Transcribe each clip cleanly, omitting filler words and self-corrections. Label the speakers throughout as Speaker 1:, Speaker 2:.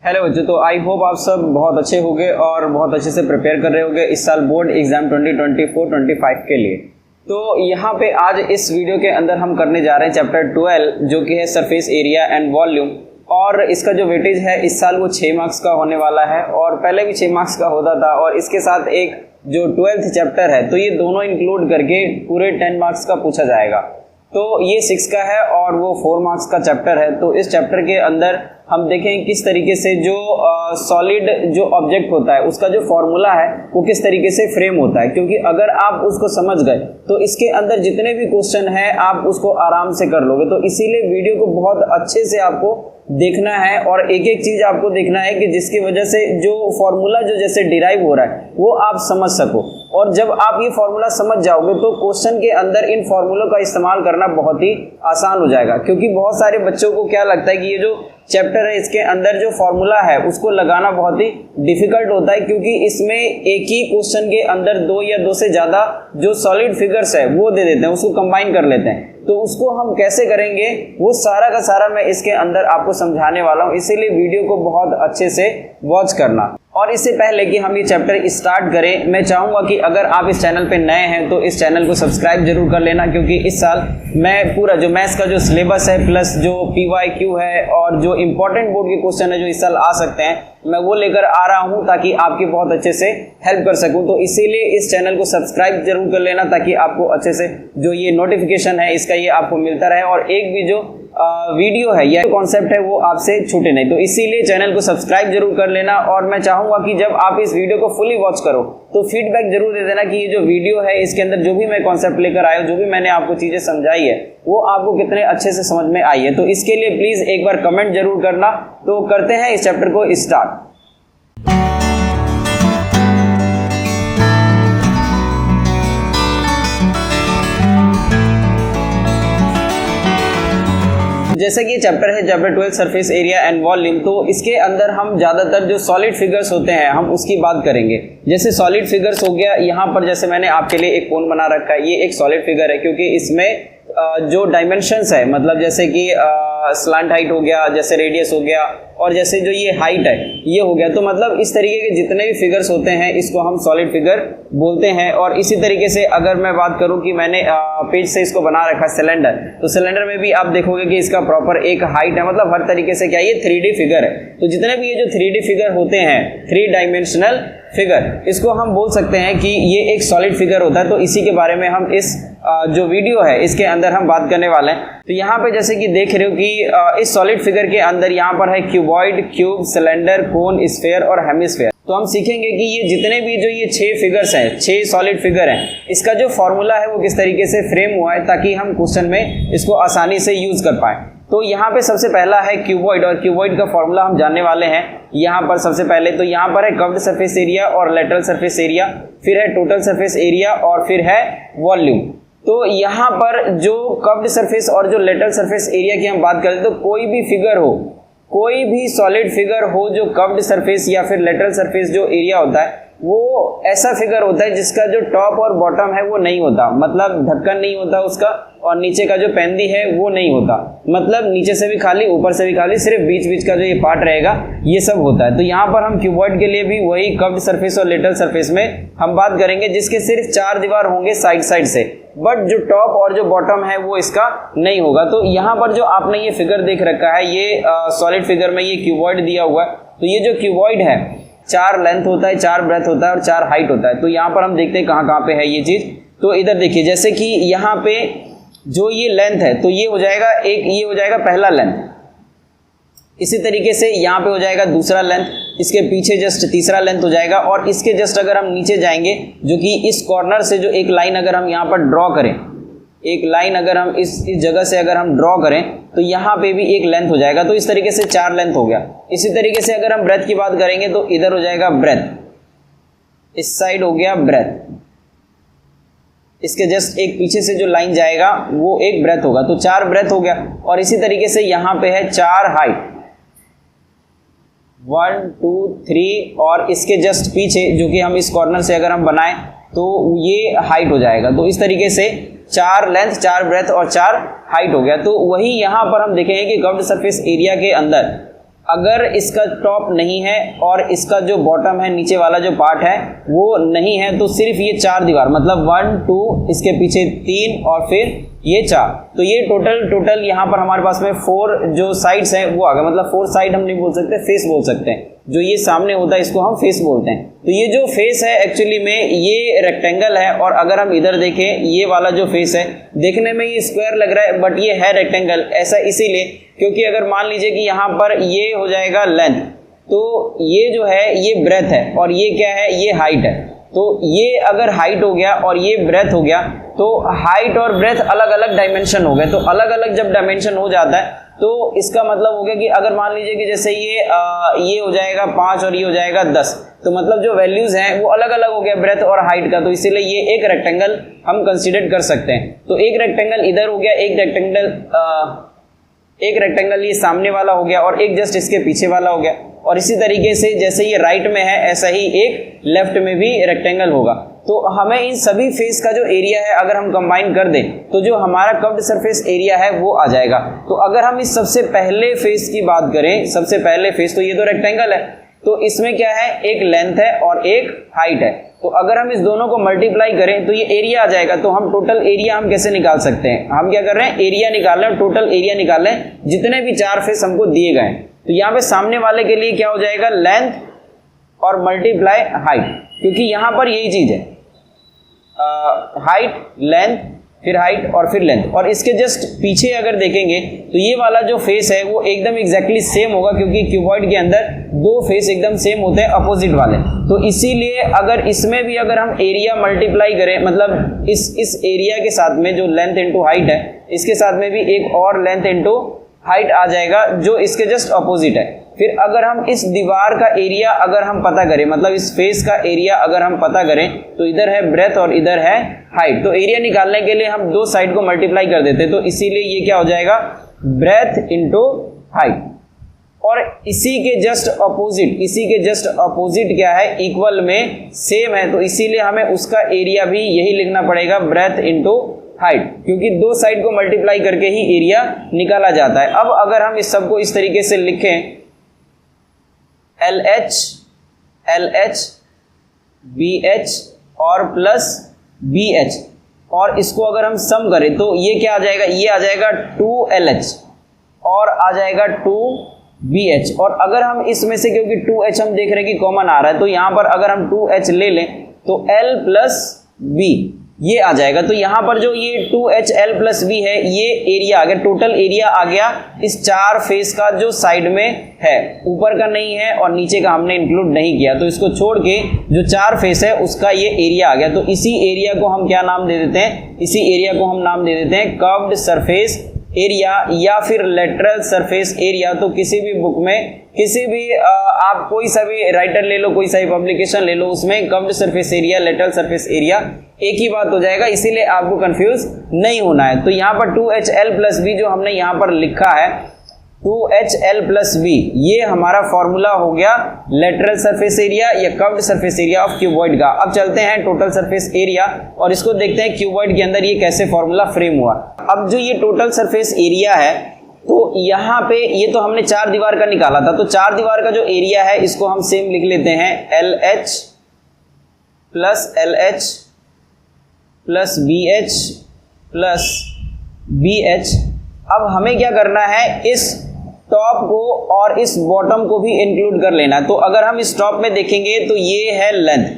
Speaker 1: Hello बच्चों, तो I hope आप सब बहुत अच्छे होंगे और बहुत अच्छे से प्रिपेयर कर रहे होंगे इस साल बोर्ड एग्जाम 2024-25 के लिए। तो यहाँ पे आज इस वीडियो के अंदर हम करने जा रहे हैं चैप्टर 12 जो कि है सरफेस एरिया एंड वॉल्यूम। और इसका जो वेटेज है इस साल वो 6 मार्क्स का होने वाला है और पहले भी 6 मार्क्स का होता था। और इसके साथ एक जो 12th चैप्टर है तो ये दोनों इंक्लूड करके पूरे 10 मार्क्स का पूछा जाएगा। तो ये 6 का है और वो 4 मार्क्स का चैप्टर है। तो इस चैप्टर के अंदर हम देखें किस तरीके से जो सॉलिड जो ऑब्जेक्ट होता है उसका जो फॉर्मूला है वो किस तरीके से फ्रेम होता है, क्योंकि अगर आप उसको समझ गए तो इसके अंदर जितने भी क्वेश्चन हैं आप उसको आराम से कर लोगे। तो इसीलिए वीडियो को बहुत अच्छे से आपको देखना है और एक एक चीज आपको देखना है कि जिसकी वजह से जो फॉर्मूला जो जैसे डिराइव हो रहा है वो आप समझ सको। और जब आप ये फॉर्मूला समझ जाओगे तो क्वेश्चन के अंदर इन फॉर्मूलों का इस्तेमाल करना बहुत ही आसान हो जाएगा। क्योंकि बहुत सारे बच्चों को क्या लगता है कि ये जो चैप्टर है इसके अंदर जो फॉर्मूला है उसको लगाना बहुत ही डिफिकल्ट होता है, क्योंकि इसमें एक ही क्वेश्चन के अंदर 2 या 2 से ज्यादा जो सॉलिड फिगर्स है वो दे देते हैं, उसको कंबाइन कर लेते हैं। तो उसको हम कैसे करेंगे वो सारा का सारा मैं इसके अंदर आपको समझाने वाला हूँ, इसीलिए वीडियो को बहुत अच्छे से वॉच करना। और इससे पहले कि हम ये चैप्टर स्टार्ट करें मैं चाहूँगा कि अगर आप इस चैनल पे नए हैं तो इस चैनल को सब्सक्राइब जरूर कर लेना, क्योंकि इस साल मैं पूरा जो मैथ्स का जो सिलेबस है प्लस जो PYQ है और जो इंपॉर्टेंट बोर्ड के क्वेश्चन है जो इस साल आ सकते हैं मैं वो लेकर आ रहा हूँ ताकि आपकी बहुत अच्छे से हेल्प कर सकूँ। तो इसीलिए इस चैनल को सब्सक्राइब जरूर कर लेना ताकि आपको अच्छे से जो ये नोटिफिकेशन है इसका ये आपको मिलता रहे और एक भी जो वीडियो है या कॉन्सेप्ट है वो आपसे छूटे नहीं। तो इसीलिए चैनल को सब्सक्राइब जरूर कर लेना। और मैं चाहूंगा कि जब आप इस वीडियो को फुली वॉच करो तो फीडबैक जरूर दे देना कि ये जो वीडियो है इसके अंदर जो भी मैं कॉन्सेप्ट लेकर आया हूँ, जो भी मैंने आपको चीजें समझाई है वो आपको कितने अच्छे से समझ में आई है। तो इसके लिए प्लीज एक बार कमेंट जरूर करना। तो करते हैं इस चैप्टर को स्टार्ट। जैसे कि ये चैप्टर है chapter 12 surface area and volume, तो इसके अंदर हम ज्यादातर जो सॉलिड फिगर्स होते हैं हम उसकी बात करेंगे। जैसे सॉलिड फिगर्स हो गया, यहाँ पर जैसे मैंने आपके लिए एक कोन बना रखा है, ये एक सॉलिड फिगर है क्योंकि इसमें जो डायमेंशंस है मतलब जैसे कि स्लांट हाइट हो गया, जैसे रेडियस हो गया और जैसे जो ये हाइट है ये हो गया। तो मतलब इस तरीके के जितने भी फिगर्स होते हैं इसको हम सॉलिड फिगर बोलते हैं। और इसी तरीके से अगर मैं बात करूं कि मैंने पेज से इसको बना रखा है सिलेंडर, तो सिलेंडर में भी आप देखोगे कि इसका प्रॉपर एक हाइट है, मतलब हर तरीके से क्या ये 3D फिगर है। तो जितने भी ये जो 3D फिगर होते हैं 3 डायमेंशनल फिगर, इसको हम बोल सकते हैं कि ये एक सॉलिड फिगर होता है। तो इसी के बारे में हम इस जो वीडियो है इसके अंदर हम बात करने वाले हैं। तो यहाँ पे जैसे कि देख रहे हो कि इस सॉलिड फिगर के अंदर यहाँ पर है क्यूबॉइड, क्यूब, सिलेंडर, कोन, स्फीयर और हेमिस्फीयर। तो हम सीखेंगे कि ये जितने भी जो ये 6 फिगर्स हैं, 6 सॉलिड फिगर हैं, इसका जो फॉर्मूला है वो किस तरीके से फ्रेम हुआ है ताकि हम क्वेश्चन में इसको आसानी से यूज कर पाए। तो यहाँ पे सबसे पहला है क्यूबॉइड और क्यूबॉइड का फॉर्मूला हम जानने वाले हैं। यहाँ पर सबसे पहले तो यहाँ पर है कर्व्ड सरफेस एरिया और लेटरल सरफेस एरिया, फिर है टोटल सरफेस एरिया और फिर है वॉल्यूम। तो यहाँ पर जो कर्व्ड सरफेस और जो लेटरल सरफेस एरिया की हम बात करें तो कोई भी फिगर हो, कोई भी सॉलिड फिगर हो जो कर्व्ड सरफेस या फिर लेटरल सरफेस जो एरिया होता है वो ऐसा फिगर होता है जिसका जो टॉप और बॉटम है वो नहीं होता, मतलब ढक्कन नहीं होता उसका और नीचे का जो पेंदी है वो नहीं होता, मतलब नीचे से भी खाली ऊपर से भी खाली, सिर्फ बीच बीच का जो ये पार्ट रहेगा ये सब होता है। तो यहाँ पर हम क्यूबॉइड के लिए भी वही कर्व्ड सरफेस और लेटरल सरफेस में हम बात करेंगे जिसके सिर्फ 4 दीवार होंगे साइड साइड से, बट जो टॉप और जो बॉटम है वो इसका नहीं होगा। तो यहाँ पर जो आपने ये फिगर देख रखा है ये सॉलिड फिगर में ये क्यूबॉइड दिया हुआ है। तो ये जो क्यूबॉइड है 4 लेंथ होता है, 4 ब्रेथ होता है और 4 हाइट होता है। तो यहाँ पर हम देखते हैं कहाँ कहाँ पे है ये चीज। तो इधर देखिए जैसे कि यहाँ पे जो ये लेंथ है तो ये हो जाएगा ये हो जाएगा पहला लेंथ, इसी तरीके से यहाँ पे हो जाएगा दूसरा लेंथ, इसके पीछे जस्ट तीसरा लेंथ हो जाएगा और इसके जस्ट अगर हम नीचे जाएंगे जो कि इस कॉर्नर से जो एक लाइन अगर हम यहाँ पर ड्रॉ करें, एक लाइन अगर हम इस जगह से अगर हम ड्रॉ करें तो यहाँ पे भी एक लेंथ हो जाएगा। तो इस तरीके से 4 लेंथ हो गया। इसी तरीके से अगर हम ब्रेथ की बात करेंगे तो इधर हो जाएगा ब्रेथ, इस साइड हो गया ब्रेथ, इसके जस्ट एक पीछे से जो लाइन जाएगा वो एक ब्रेथ होगा। तो 4 ब्रेथ हो गया। और इसी तरीके से यहाँ पे है 4 हाइट, 1 2 3 और इसके जस्ट पीछे जो कि हम इस कॉर्नर से अगर हम बनाएं तो ये हाइट हो जाएगा। तो इस तरीके से 4 लेंथ, 4 ब्रेथ और 4 हाइट हो गया। तो वही यहाँ पर हम देखेंगे कि कर्व्ड सरफेस एरिया के अंदर अगर इसका टॉप नहीं है और इसका जो बॉटम है, नीचे वाला जो पार्ट है वो नहीं है, तो सिर्फ ये 4 दीवार, मतलब 1 2 इसके पीछे 3 और फिर ये 4, तो ये टोटल यहाँ पर हमारे पास में 4 जो साइड्स हैं वो आ गए। मतलब 4 साइड हम नहीं बोल सकते, फेस बोल सकते हैं। जो ये सामने होता है इसको हम फेस बोलते हैं। तो ये जो फेस है एक्चुअली में ये रेक्टेंगल है, और अगर हम इधर देखें ये वाला जो फेस है देखने में ये स्क्वायर लग रहा है बट ये है रेक्टेंगल। ऐसा इसीलिए क्योंकि अगर मान लीजिए कि यहाँ पर ये हो जाएगा लेंथ, तो ये जो है ये ब्रेथ है और ये क्या है, ये हाइट है। तो ये अगर हाइट हो गया और ये ब्रेथ हो गया, तो हाइट और ब्रेथ अलग अलग डायमेंशन हो गए। तो अलग अलग जब डायमेंशन हो जाता है तो इसका मतलब हो गया कि अगर मान लीजिए कि जैसे ये हो जाएगा 5 और ये हो जाएगा 10, तो मतलब जो वैल्यूज हैं वो अलग अलग हो गया ब्रेथ और हाइट का। तो इसीलिए ये एक रेक्टेंगल हम कंसीडर कर सकते हैं। तो एक रेक्टेंगल इधर हो गया, एक रेक्टेंगल ये सामने वाला हो गया और एक जस्ट इसके पीछे वाला हो गया। और इसी तरीके से जैसे ये राइट में है ऐसा ही एक लेफ्ट में भी रेक्टेंगल होगा। तो हमें इन सभी फेस का जो एरिया है अगर हम कंबाइन कर दें तो जो हमारा कर्व्ड सरफेस एरिया है वो आ जाएगा। तो अगर हम इस सबसे पहले फेस की बात करें, सबसे पहले फेस, तो ये तो रेक्टेंगल है, तो इसमें क्या है, एक लेंथ है और एक हाइट है। तो अगर हम इस दोनों को मल्टीप्लाई करें तो ये एरिया आ जाएगा। तो हम टोटल एरिया हम कैसे निकाल सकते हैं, हम क्या कर रहे हैं, एरिया निकाल रहे हैं, टोटल एरिया निकाल रहे हैं जितने भी 4 फेस हमको दिए गए। तो यहाँ पे सामने वाले के लिए क्या हो जाएगा, लेंथ और मल्टीप्लाई हाइट, क्योंकि यहाँ पर यही चीज है, हाइट लेंथ फिर हाइट और फिर लेंथ। और इसके जस्ट पीछे अगर देखेंगे तो ये वाला जो फेस है वो एकदम एग्जैक्टली सेम होगा, क्योंकि क्यूबॉइड के अंदर 2 फेस एकदम सेम होते हैं अपोजिट वाले। तो इसीलिए अगर इसमें भी अगर हम एरिया मल्टीप्लाई करें, मतलब इस एरिया के साथ में जो लेंथ इंटू हाइट है, इसके साथ में भी एक और लेंथ इंटू हाइट आ जाएगा जो इसके जस्ट अपोजिट है। फिर अगर हम इस दीवार का एरिया अगर हम पता करें, मतलब इस फेस का एरिया अगर हम पता करें, तो इधर है ब्रेथ और इधर है हाइट। तो एरिया निकालने के लिए हम 2 साइड को मल्टीप्लाई कर देते, तो इसीलिए ये क्या हो जाएगा, ब्रेथ इंटू हाइट। और इसी के जस्ट अपोजिट क्या है, इक्वल में सेम है, तो इसीलिए हमें उसका एरिया भी यही लिखना पड़ेगा, ब्रेथ इंटू हाइट, क्योंकि 2 साइड को मल्टीप्लाई करके ही एरिया निकाला जाता है। अब अगर हम इस सबको इस तरीके से लिखें, LH BH और प्लस BH, और इसको अगर हम सम करें तो ये क्या आ जाएगा, ये आ जाएगा 2LH और आ जाएगा 2BH। और अगर हम इसमें से, क्योंकि 2H हम देख रहे हैं कि कॉमन आ रहा है, तो यहां पर अगर हम 2H ले लें तो L प्लस B ये आ जाएगा। तो यहां पर जो ये 2H L प्लस B है, ये एरिया आ गया, टोटल एरिया आ गया इस 4 फेस का जो साइड में है, ऊपर का नहीं है और नीचे का हमने इंक्लूड नहीं किया। तो इसको छोड़ के जो 4 फेस है उसका ये एरिया आ गया। तो इसी एरिया को हम क्या नाम दे देते हैं, इसी एरिया को हम नाम दे देते हैं कर्व्ड सरफेस एरिया या फिर लेटरल सरफेस एरिया। तो किसी भी बुक में, किसी भी आप कोई सा भी राइटर ले लो, कोई सा भी पब्लिकेशन ले लो, उसमें curved surface area, lateral surface area एक ही बात हो जाएगा, इसीलिए आपको कंफ्यूज नहीं होना है। तो यहाँ पर 2HL प्लस बी जो हमने यहाँ पर लिखा है, 2HL प्लस बी, ये हमारा फॉर्मूला हो गया लेटरल सरफेस एरिया या curved surface area of cuboid का। अब चलते हैं टोटल सरफेस एरिया और इसको देखते हैं क्यूबॉइड के अंदर ये कैसे फॉर्मूला फ्रेम हुआ। अब जो ये टोटल सरफेस एरिया है, तो यहाँ पे ये तो हमने 4 दीवार का निकाला था, तो 4 दीवार का जो एरिया है इसको हम सेम लिख लेते हैं, LH plus LH plus BH plus BH। अब हमें क्या करना है, इस टॉप को और इस बॉटम को भी इंक्लूड कर लेना। तो अगर हम इस टॉप में देखेंगे तो ये है लेंथ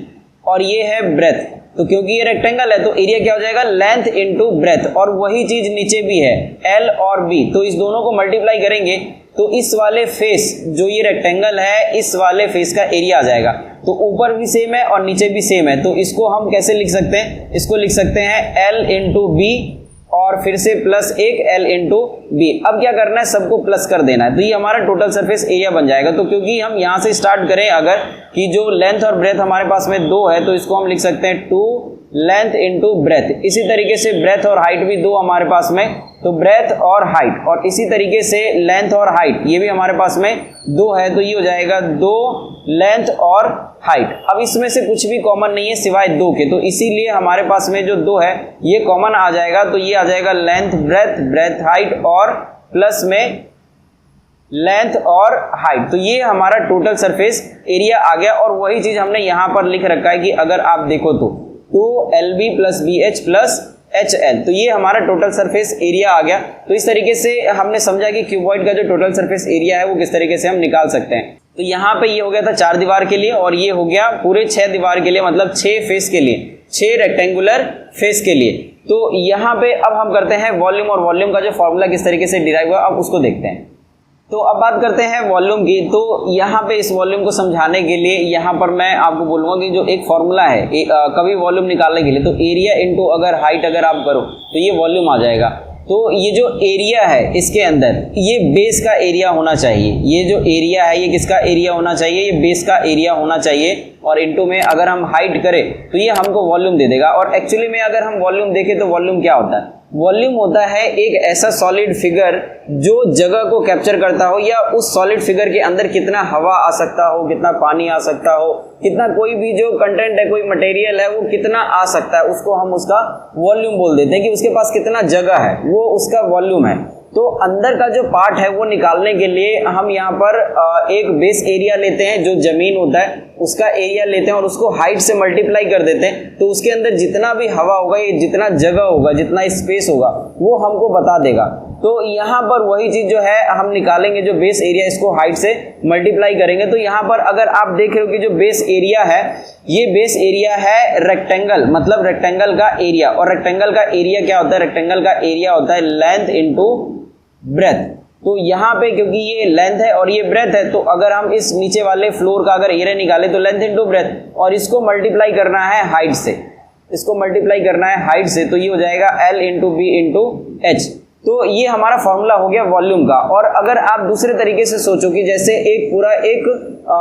Speaker 1: और ये है ब्रेथ, तो क्योंकि ये रेक्टेंगल है तो एरिया क्या हो जाएगा, लेंथ इंटू ब्रेथ। और वही चीज नीचे भी है, L और B, तो इस दोनों को मल्टीप्लाई करेंगे तो इस वाले फेस जो ये रेक्टेंगल है, इस वाले फेस का एरिया आ जाएगा। तो ऊपर भी सेम है और नीचे भी सेम है, तो इसको हम कैसे लिख सकते हैं, इसको लिख सकते हैं L इंटू बी और फिर से प्लस एक L इंटू बी। अब क्या करना है, सबको प्लस कर देना है, तो ये हमारा टोटल सरफेस एरिया बन जाएगा। तो क्योंकि हम यहाँ से स्टार्ट करें अगर कि जो लेंथ और ब्रेथ हमारे पास में 2 है, तो इसको हम लिख सकते हैं 2 लेंथ इंटू ब्रेथ। इसी तरीके से ब्रेथ और हाइट भी 2 हमारे पास में, तो ब्रेथ और हाइट, और इसी तरीके से लेंथ और हाइट ये भी हमारे पास में 2 है, तो ये हो जाएगा 2 लेंथ और हाइट। अब इसमें से कुछ भी कॉमन नहीं है सिवाय 2 के, तो इसीलिए हमारे पास में जो 2 है ये कॉमन आ जाएगा। तो ये आ जाएगा लेंथ ब्रेथ, ब्रेथ हाइट और प्लस में लेंथ और हाइट। तो ये हमारा टोटल सरफेस एरिया आ गया और वही चीज हमने यहाँ पर लिख रखा है कि अगर आप देखो तो 2LB + BH + HL, तो ये हमारा टोटल सरफेस एरिया आ गया। तो इस तरीके से हमने समझा कि क्यूबॉइड का जो टोटल सरफेस एरिया है वो किस तरीके से हम निकाल सकते हैं। तो यहाँ पे ये हो गया था 4 दीवार के लिए और ये हो गया पूरे 6 दीवार के लिए, मतलब 6 फेस के लिए, 6 रेक्टेंगुलर फेस के लिए। तो यहाँ पे अब हम करते हैं वॉल्यूम, और वॉल्यूम का जो फॉर्मूला किस तरीके से डिराइव हुआ अब उसको देखते हैं। तो अब बात करते हैं वॉल्यूम की। तो यहाँ पे इस वॉल्यूम को समझाने के लिए यहाँ पर मैं आपको बोलूँगा कि जो एक फॉर्मूला है कभी वॉल्यूम निकालने के लिए, तो एरिया इंटू अगर हाइट अगर आप करो तो ये वॉल्यूम आ जाएगा। तो ये जो एरिया है इसके अंदर ये बेस का एरिया होना चाहिए, ये जो एरिया है ये किसका एरिया होना चाहिए, ये बेस का एरिया होना चाहिए, और इनटू में अगर हम हाइट करें तो ये हमको वॉल्यूम दे देगा। और एक्चुअली में अगर हम वॉल्यूम देखें तो वॉल्यूम क्या होता है, वॉल्यूम होता है एक ऐसा सॉलिड फिगर जो जगह को कैप्चर करता हो, या उस सॉलिड फिगर के अंदर कितना हवा आ सकता हो, कितना पानी आ सकता हो, कितना कोई भी जो कंटेंट है, कोई मटेरियल है वो कितना आ सकता है, उसको हम उसका वॉल्यूम बोल देते हैं कि उसके पास कितना जगह है, वो उसका वॉल्यूम है। तो अंदर का जो पार्ट है वो निकालने के लिए हम यहाँ पर एक बेस एरिया लेते हैं, जो जमीन होता है उसका एरिया लेते हैं और उसको हाइट से मल्टीप्लाई कर देते हैं। तो उसके अंदर जितना भी हवा होगा, ये जितना जगह होगा, जितना स्पेस होगा वो हमको बता देगा। तो यहाँ पर वही चीज जो है हम निकालेंगे, जो बेस एरिया, इसको हाइट से मल्टीप्लाई करेंगे। तो यहाँ पर अगर आप देख रहे हो कि जो बेस एरिया है ये बेस एरिया है रेक्टेंगल, मतलब रेक्टेंगल का एरिया। और रेक्टेंगल का एरिया क्या होता है, रेक्टेंगल का एरिया होता है लेंथ इंटू ब्रेथ। तो यहाँ पे क्योंकि ये लेंथ है और ये ब्रेथ है, तो अगर हम इस नीचे वाले फ्लोर का अगर एरिया निकाले तो लेंथ इंटू ब्रेथ, और इसको मल्टीप्लाई करना है हाइट से, इसको मल्टीप्लाई करना है हाइट से, तो ये हो जाएगा L into B into H। तो ये हमारा फॉर्मूला हो गया वॉल्यूम का। और अगर आप दूसरे तरीके से सोचो कि जैसे एक पूरा एक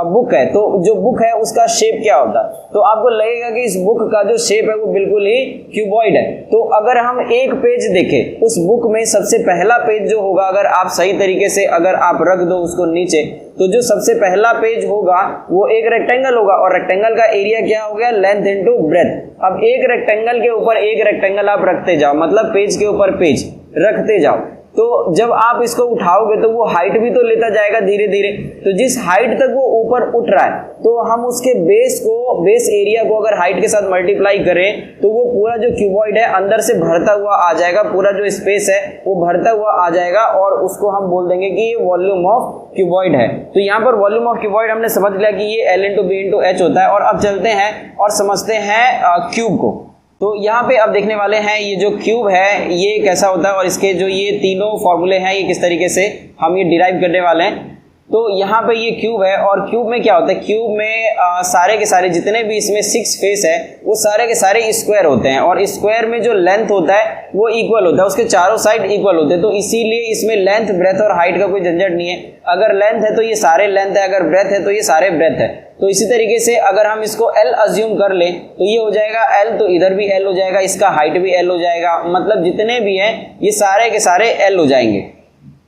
Speaker 1: बुक है, तो जो बुक है उसका शेप क्या होता है, तो आपको लगेगा कि इस बुक का जो शेप है वो बिल्कुल ही क्यूबॉइड है। तो अगर हम एक पेज देखें उस बुक में, सबसे पहला पेज जो होगा, अगर आप सही तरीके से अगर आप रख दो उसको नीचे, तो जो सबसे पहला पेज होगा वो एक रेक्टेंगल होगा, और रेक्टेंगल का एरिया क्या हो गया, लेंथ इंटू ब्रेथ। अब एक रेक्टेंगल के ऊपर एक रेक्टेंगल आप रखते जाओ, मतलब पेज के ऊपर पेज रखते जाओ, तो जब आप इसको उठाओगे तो वो हाइट भी तो लेता जाएगा धीरे धीरे। तो जिस हाइट तक वो ऊपर उठ रहा है, तो हम उसके बेस को, बेस एरिया को अगर हाइट के साथ मल्टीप्लाई करें तो वो पूरा जो क्यूबॉइड है अंदर से भरता हुआ आ जाएगा, पूरा जो स्पेस है वो भरता हुआ आ जाएगा, और उसको हम बोल देंगे कि ये वॉल्यूम ऑफ क्यूबॉइड है। तो यहाँ पर वॉल्यूम ऑफ क्यूबॉइड हमने समझ लिया कि ये L into B into H होता है। और अब चलते हैं और समझते हैं क्यूब को। तो यहाँ पे अब देखने वाले हैं ये जो क्यूब है ये कैसा होता है, और इसके जो ये तीनों फॉर्मूले हैं ये किस तरीके से हम ये डिराइव करने वाले हैं। तो यहाँ पे ये क्यूब है, और क्यूब में क्या होता है, क्यूब में सारे के सारे जितने भी इसमें 6 फेस है वो सारे के सारे स्क्वायर होते हैं, और स्क्वायर में जो लेंथ होता है वो इक्वल होता है, उसके चारों साइड इक्वल होते हैं। तो इसीलिए इसमें लेंथ, ब्रेथ और हाइट का कोई झंझट नहीं है। अगर लेंथ है तो ये सारे लेंथ है, अगर ब्रेथ है तो ये सारे ब्रेथ है। तो इसी तरीके से अगर हम इसको L अज्यूम कर ले तो ये हो जाएगा L, तो इधर भी L हो जाएगा, इसका हाइट भी L हो जाएगा, मतलब जितने भी हैं ये सारे के सारे L हो जाएंगे,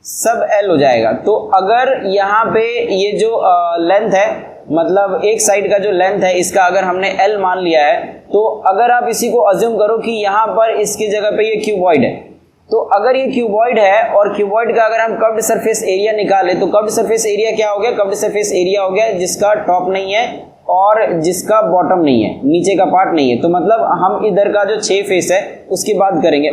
Speaker 1: सब L हो जाएगा। तो अगर यहाँ पे ये जो लेंथ है, मतलब एक साइड का जो लेंथ है इसका अगर हमने L मान लिया है, तो अगर आप इसी को अज्यूम करो कि यहाँ पर इसकी जगह पे ये क्यूबॉइड है, तो अगर ये क्यूबॉइड है और क्यूबॉइड का अगर हम कर्व्ड सरफेस एरिया निकाले तो कर्व्ड सरफेस एरिया क्या हो गया, कर्व्ड सरफेस एरिया हो गया जिसका टॉप नहीं है और जिसका बॉटम नहीं है, नीचे का पार्ट नहीं है। तो मतलब हम इधर का जो 6 फेस है उसकी बात करेंगे,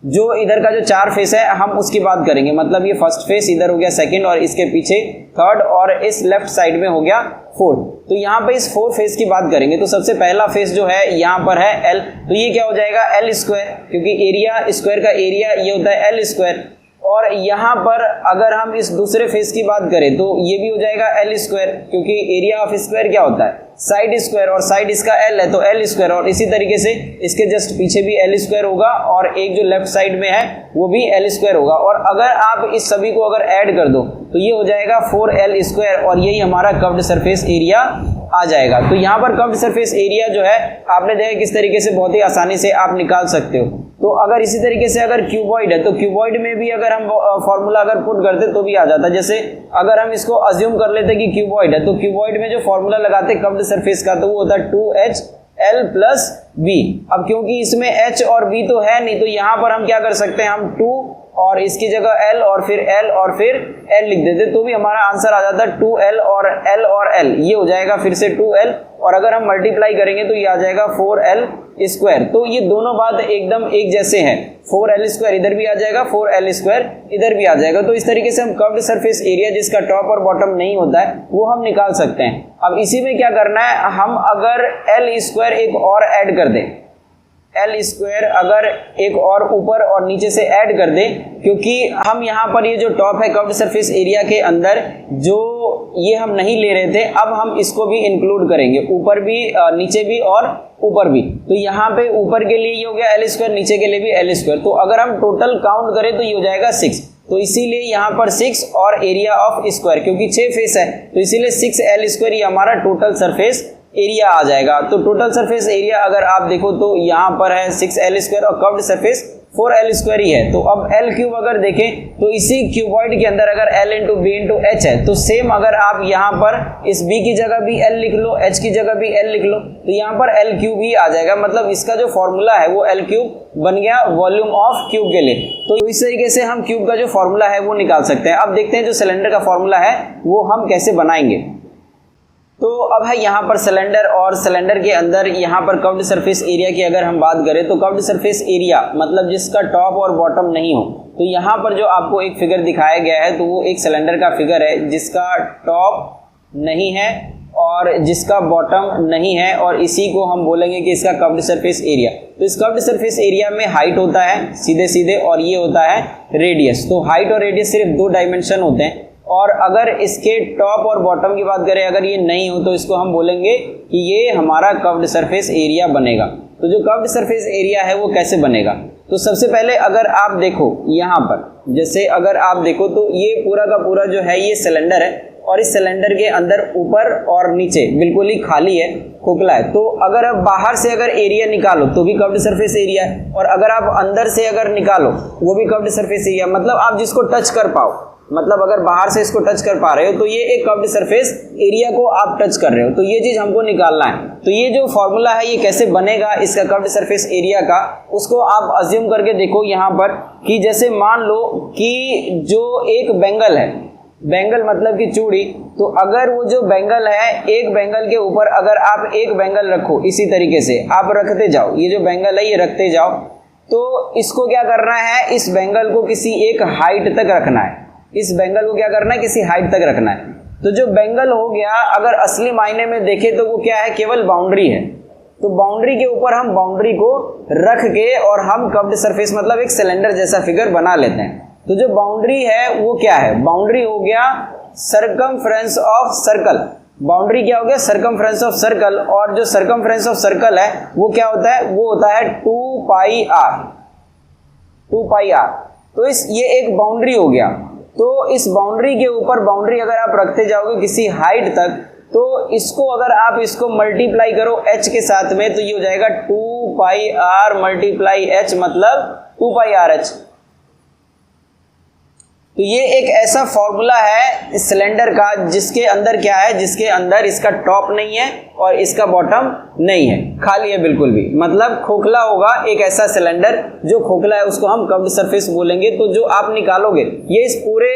Speaker 1: जो इधर का जो 4 फेस है हम उसकी बात करेंगे। मतलब ये फर्स्ट फेस इधर हो गया, सेकंड, और इसके पीछे थर्ड, और इस लेफ्ट साइड में हो गया फोर्थ। तो यहाँ पे इस 4 फेस की बात करेंगे तो सबसे पहला फेस जो है यहाँ पर है L, तो ये क्या हो जाएगा L स्क्वायर, क्योंकि एरिया स्क्वायर का एरिया ये होता है L स्क्वायर। और यहाँ पर अगर हम इस दूसरे फेस की बात करें तो ये भी हो जाएगा L स्क्वायर, क्योंकि एरिया ऑफ स्क्वायर क्या होता है साइड स्क्वायर, और साइड इसका L है तो L स्क्वायर। और इसी तरीके से इसके जस्ट पीछे भी L स्क्वायर होगा, और एक जो लेफ्ट साइड में है वो भी L स्क्वायर होगा। और अगर आप इस सभी को अगर ऐड कर दो तो ये हो जाएगा 4L स्क्वायर, और यही हमारा कर्व्ड सरफेस एरिया आ जाएगा। तो यहाँ पर कर्व्ड सरफेस एरिया जो है आपने देखा किस तरीके से बहुत ही आसानी से आप निकाल सकते हो। तो अगर इसी तरीके से अगर क्यूबॉइड है तो क्यूबॉइड में भी अगर हम फॉर्मूला अगर पुट करते तो भी आ जाता। जैसे अगर हम इसको अज्यूम कर लेते कि क्यूबॉइड है, तो क्यूबॉइड में जो फॉर्मूला लगाते कर्व्ड सरफेस का तो वो होता है 2HL + B। अब क्योंकि इसमें H और B तो है नहीं, तो यहाँ पर हम क्या कर सकते हैं, हम 2 और इसकी जगह L और फिर L और फिर L लिख देते तो भी हमारा आंसर आ जाता 2L और L, ये हो जाएगा फिर से 2L, और अगर हम मल्टीप्लाई करेंगे तो ये आ जाएगा 4L स्क्वायर। तो ये दोनों बात एकदम एक जैसे हैं, 4L स्क्वायर इधर भी आ जाएगा, 4L स्क्वायर इधर भी आ जाएगा। तो इस तरीके से हम कर्व्ड सरफेस एरिया जिसका टॉप और बॉटम नहीं होता है वो हम निकाल सकते हैं। अब इसी में क्या करना है, हम अगर L स्क्वायर एक और ऐड कर दें, L स्क्वायर अगर एक और ऊपर और नीचे से ऐड कर दें, क्योंकि हम यहाँ पर ये जो टॉप है कर्व्ड सरफेस एरिया के अंदर जो ये हम नहीं ले रहे थे, अब हम इसको भी इंक्लूड करेंगे, ऊपर भी नीचे भी और ऊपर भी। तो यहाँ पे ऊपर के लिए ये हो गया L स्क्वायर, नीचे के लिए भी L स्क्वायर। तो अगर हम टोटल काउंट करें तो ये हो जाएगा 6। तो इसीलिए यहाँ पर 6 और एरिया ऑफ स्क्वायर, क्योंकि 6 फेस है तो इसीलिए 6L स्क्वायर ये हमारा टोटल सरफेस एरिया आ जाएगा। तो टोटल सरफेस एरिया अगर आप देखो तो यहाँ पर है 6L स्क्वायर और कर्व्ड सरफेस 4L स्क्वायर ही है। तो अब L क्यूब अगर देखें तो इसी क्यूबॉइड के अंदर अगर L into B into H है, तो सेम अगर आप यहाँ पर इस B की जगह भी L लिख लो, H की जगह भी L लिख लो, तो यहाँ पर L क्यूब ही आ जाएगा। मतलब इसका जो फॉर्मूला है वो L क्यूब बन गया वॉल्यूम ऑफ क्यूब के लिए। तो इस तरीके से हम क्यूब का जो फॉर्मूला है वो निकाल सकते हैं। अब देखते हैं जो सिलेंडर का फॉर्मूला है वो हम कैसे बनाएंगे। तो अब है यहाँ पर सिलेंडर, और सिलेंडर के अंदर यहाँ पर कर्व्ड सरफेस एरिया की अगर हम बात करें तो कर्व्ड सरफेस एरिया मतलब जिसका टॉप और बॉटम नहीं हो। तो यहाँ पर जो आपको एक फिगर दिखाया गया है तो वो एक सिलेंडर का फिगर है जिसका टॉप नहीं है और जिसका बॉटम नहीं है, और इसी को हम बोलेंगे कि इसका कर्व्ड सरफेस एरिया। तो इस कर्व्ड सरफेस एरिया में हाइट होता है सीधे सीधे और ये होता है रेडियस। तो हाइट और रेडियस सिर्फ 2 डायमेंशन होते हैं, और अगर इसके टॉप और बॉटम की बात करें अगर ये नहीं हो तो इसको हम बोलेंगे कि ये हमारा कर्व्ड सरफेस एरिया बनेगा। तो जो कर्व्ड सरफेस एरिया है वो कैसे बनेगा, तो सबसे पहले अगर आप देखो यहाँ पर, जैसे अगर आप देखो तो ये पूरा का पूरा जो है ये सिलेंडर है, और इस सिलेंडर के अंदर ऊपर और नीचे बिल्कुल ही खाली है, खोखला है। तो अगर आप बाहर से अगर एरिया निकालो तो भी कर्व्ड सरफेस एरिया है, और अगर आप अंदर से अगर निकालो वो भी कर्व्ड सरफेस एरिया। मतलब आप जिसको टच कर पाओ, मतलब अगर बाहर से इसको टच कर पा रहे हो तो ये एक कर्व्ड सरफेस एरिया को आप टच कर रहे हो। तो ये चीज हमको निकालना है। तो ये जो फॉर्मूला है ये कैसे बनेगा इसका कर्व्ड सरफेस एरिया का, उसको आप अज्यूम करके देखो यहाँ पर कि जैसे मान लो कि जो एक बैंगल है, बैंगल मतलब कि चूड़ी, तो अगर वो जो बैंगल है एक बैंगल के ऊपर अगर आप एक बैंगल रखो, इसी तरीके से आप रखते जाओ, ये जो बैंगल है ये रखते जाओ, तो इसको क्या करना है, इस बैंगल को किसी एक हाइट तक रखना है। इस बैंगल को क्या करना है, किसी हाइट तक रखना है। तो जो बैंगल हो गया अगर असली मायने में देखें तो वो क्या है, केवल बाउंड्री है। तो बाउंड्री के ऊपर हम बाउंड्री को रख के और हम कर्व्ड सरफेस मतलब एक सिलेंडर जैसा फिगर बना लेते हैं। तो जो बाउंड्री है वो क्या है, बाउंड्री हो गया सरकमफ्रेंस ऑफ सर्कल। बाउंड्री क्या हो गया, सरकमफ्रेंस ऑफ सर्कल, और जो सरकमफ्रेंस ऑफ सर्कल है वो क्या होता है, वो होता है 2 पाई r। तो ये एक बाउंड्री हो गया। तो इस बाउंड्री के ऊपर बाउंड्री अगर आप रखते जाओगे किसी हाइट तक, तो इसको अगर आप इसको मल्टीप्लाई करो h के साथ में तो ये हो जाएगा 2 पाई r मल्टीप्लाई h, मतलब 2 पाई r h। तो ये एक ऐसा फॉर्मूला है सिलेंडर का जिसके अंदर क्या है, जिसके अंदर इसका टॉप नहीं है और इसका बॉटम नहीं है, खाली है बिल्कुल भी, मतलब खोखला होगा। एक ऐसा सिलेंडर जो खोखला है उसको हम कर्व्ड सरफेस बोलेंगे। तो जो आप निकालोगे ये इस पूरे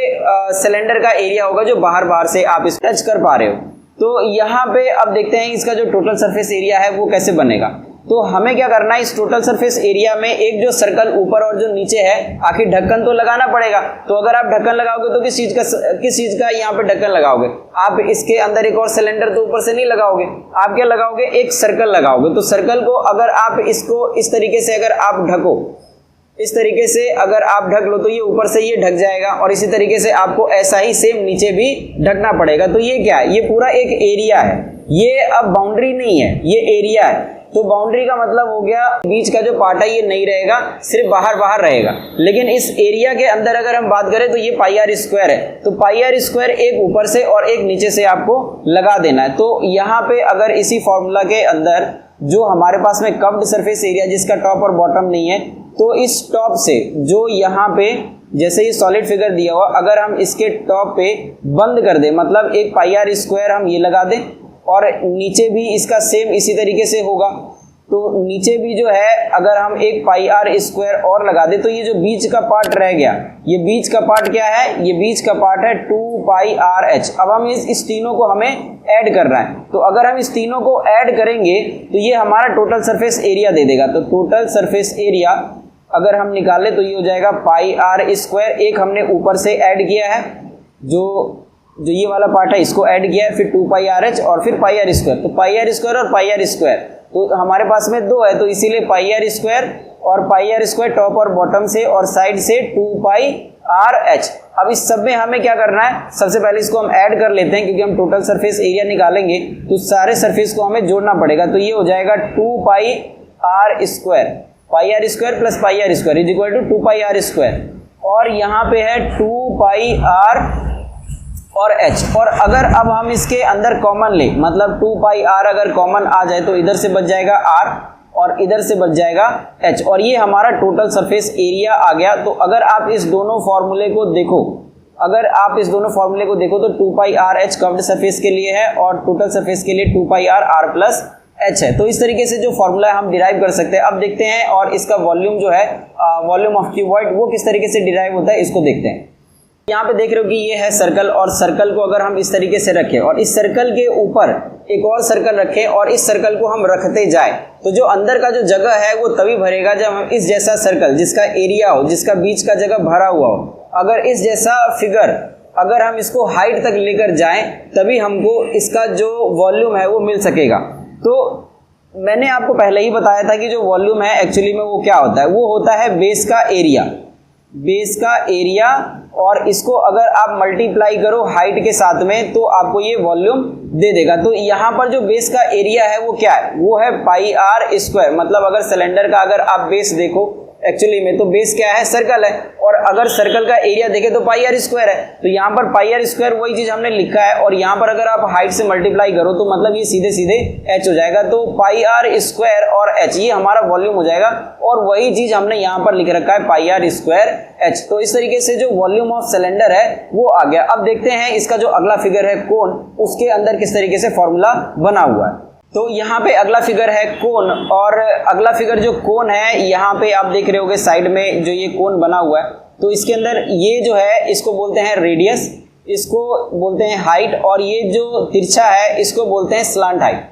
Speaker 1: सिलेंडर का एरिया होगा जो बाहर से आप इस टच कर पा रहे हो। तो यहाँ पे अब देखते हैं इसका जो टोटल सरफेस एरिया है वो कैसे बनेगा। तो हमें क्या करना है, इस टोटल सरफेस एरिया में एक जो सर्कल ऊपर और जो नीचे है, आखिर ढक्कन तो लगाना पड़ेगा। तो अगर आप ढक्कन लगाओगे तो किस चीज का यहाँ पे ढक्कन लगाओगे, आप इसके अंदर एक और सिलेंडर तो ऊपर से नहीं लगाओगे, आप क्या लगाओगे, एक सर्कल लगाओगे। तो सर्कल को अगर आप इसको इस तरीके से अगर आप ढको, इस तरीके से अगर आप ढक लो तो ये ऊपर से ये ढक जाएगा, और इसी तरीके से आपको ऐसा ही सेम नीचे भी ढकना पड़ेगा। तो ये क्या है, ये पूरा एक एरिया है, ये अब बाउंड्री नहीं है, ये एरिया है। तो बाउंड्री का मतलब हो गया बीच का जो पार्ट है ये नहीं रहेगा, सिर्फ बाहर रहेगा। लेकिन इस एरिया के अंदर अगर हम बात करें तो ये पाई आर स्क्वायर है। तो पाई आर स्क्वायर एक ऊपर से और एक नीचे से आपको लगा देना है। तो यहाँ पे अगर इसी फॉर्मूला के अंदर जो हमारे पास में कर्व्ड सरफेस एरिया जिसका टॉप और बॉटम नहीं है, तो इस टॉप से जो यहाँ पे जैसे ये सॉलिड फिगर दिया हुआ, अगर हम इसके टॉप पे बंद कर दें, मतलब एक पाई आर स्क्वायर हम ये लगा दें और नीचे भी इसका सेम इसी तरीके से होगा, तो नीचे भी जो है अगर हम एक पाई आर स्क्वायर और लगा दे तो ये जो बीच का पार्ट रह गया, ये बीच का पार्ट क्या है, ये बीच का पार्ट है 2 पाई आर एच। अब हम इस तीनों को हमें ऐड करना है, तो अगर हम इस तीनों को ऐड करेंगे तो ये हमारा टोटल सरफेस एरिया दे देगा। तो टोटल सरफेस एरिया अगर हम निकालें तो ये हो जाएगा पाई आर स्क्वायर, एक हमने ऊपर से ऐड किया है, जो ये वाला पार्ट है इसको ऐड किया है, फिर 2 पाई आर एच और फिर पाई आर स्क्वायर। तो पाई आर स्क्वायर और पाई आर स्क्वायर तो हमारे पास में 2 है, तो इसीलिए पाई आर स्क्वायर और पाई आर स्क्वायर टॉप और बॉटम से और साइड से 2 पाई आर एच। अब इस सब में हमें क्या करना है, सबसे पहले इसको हम ऐड कर लेते हैं, क्योंकि हम टोटल सरफेस एरिया निकालेंगे तो सारे सरफेस को हमें जोड़ना पड़ेगा। तो ये हो जाएगा 2 pi r square, pi r square plus pi r square is equal to 2 pi r square, और यहाँ पे है 2 पाई आर और h। और अगर अब हम इसके अंदर कॉमन ले, मतलब 2 पाई r अगर कॉमन आ जाए तो इधर से बच जाएगा r और इधर से बच जाएगा h, और ये हमारा टोटल सरफेस एरिया आ गया। तो अगर आप इस दोनों फॉर्मूले को देखो, तो 2 pi R H curved surface के लिए है और टोटल सरफेस के लिए 2 pi are are plus H है। तो इस तरीके से जो फॉर्मूला हम डिराइव कर सकते हैं। अब देखते हैं और इसका वॉल्यूम जो है, वॉल्यूम ऑफ क्यूबॉइड, वो किस तरीके से डिराइव होता है, इसको देखते हैं। यहाँ पे देख रहे हो कि ये है सर्कल, और सर्कल को अगर हम इस तरीके से रखें और इस सर्कल के ऊपर एक और सर्कल रखें और इस सर्कल को हम रखते जाए, तो जो अंदर का जो जगह है वो तभी भरेगा जब हम इस जैसा सर्कल जिसका एरिया हो, जिसका बीच का जगह भरा हुआ हो, अगर इस जैसा फिगर अगर हम इसको हाइट तक लेकर जाएं तभी हमको इसका जो वॉल्यूम है वो मिल सकेगा। तो मैंने आपको पहले ही बताया था कि जो वॉल्यूम है एक्चुअली में वो क्या होता है, वो होता है बेस का एरिया, और इसको अगर आप मल्टीप्लाई करो हाइट के साथ में तो आपको ये वॉल्यूम दे देगा। तो यहाँ पर जो बेस का एरिया है वो क्या है, वो है पाई आर स्क्वायर। मतलब अगर सिलेंडर का अगर आप बेस देखो एक्चुअली में, तो बेस क्या है, सर्कल है, और अगर सर्कल का एरिया देखें तो पाई आर स्क्वायर है। तो यहाँ पर पाई आर स्क्वायर वही चीज हमने लिखा है, और यहाँ पर अगर आप हाइट से मल्टीप्लाई करो तो मतलब ये सीधे सीधे एच हो जाएगा। तो पाई आर स्क्वायर और एच ये हमारा वॉल्यूम हो जाएगा, और वही चीज हमने यहाँ पर लिख रखा है पाई आर स्क्वायर एच। तो इस तरीके से जो वॉल्यूम ऑफ सिलेंडर है वो आ गया। अब देखते हैं इसका जो अगला फिगर है कोन, उसके अंदर किस तरीके से फॉर्मूला बना हुआ है। तो यहाँ पे अगला फिगर है कोन, और अगला फिगर जो कोन है यहाँ पे आप देख रहे होगे साइड में जो ये कोन बना हुआ है, तो इसके अंदर ये जो है इसको बोलते हैं रेडियस, इसको बोलते हैं हाइट, और ये जो तिरछा है इसको बोलते हैं स्लांट हाइट।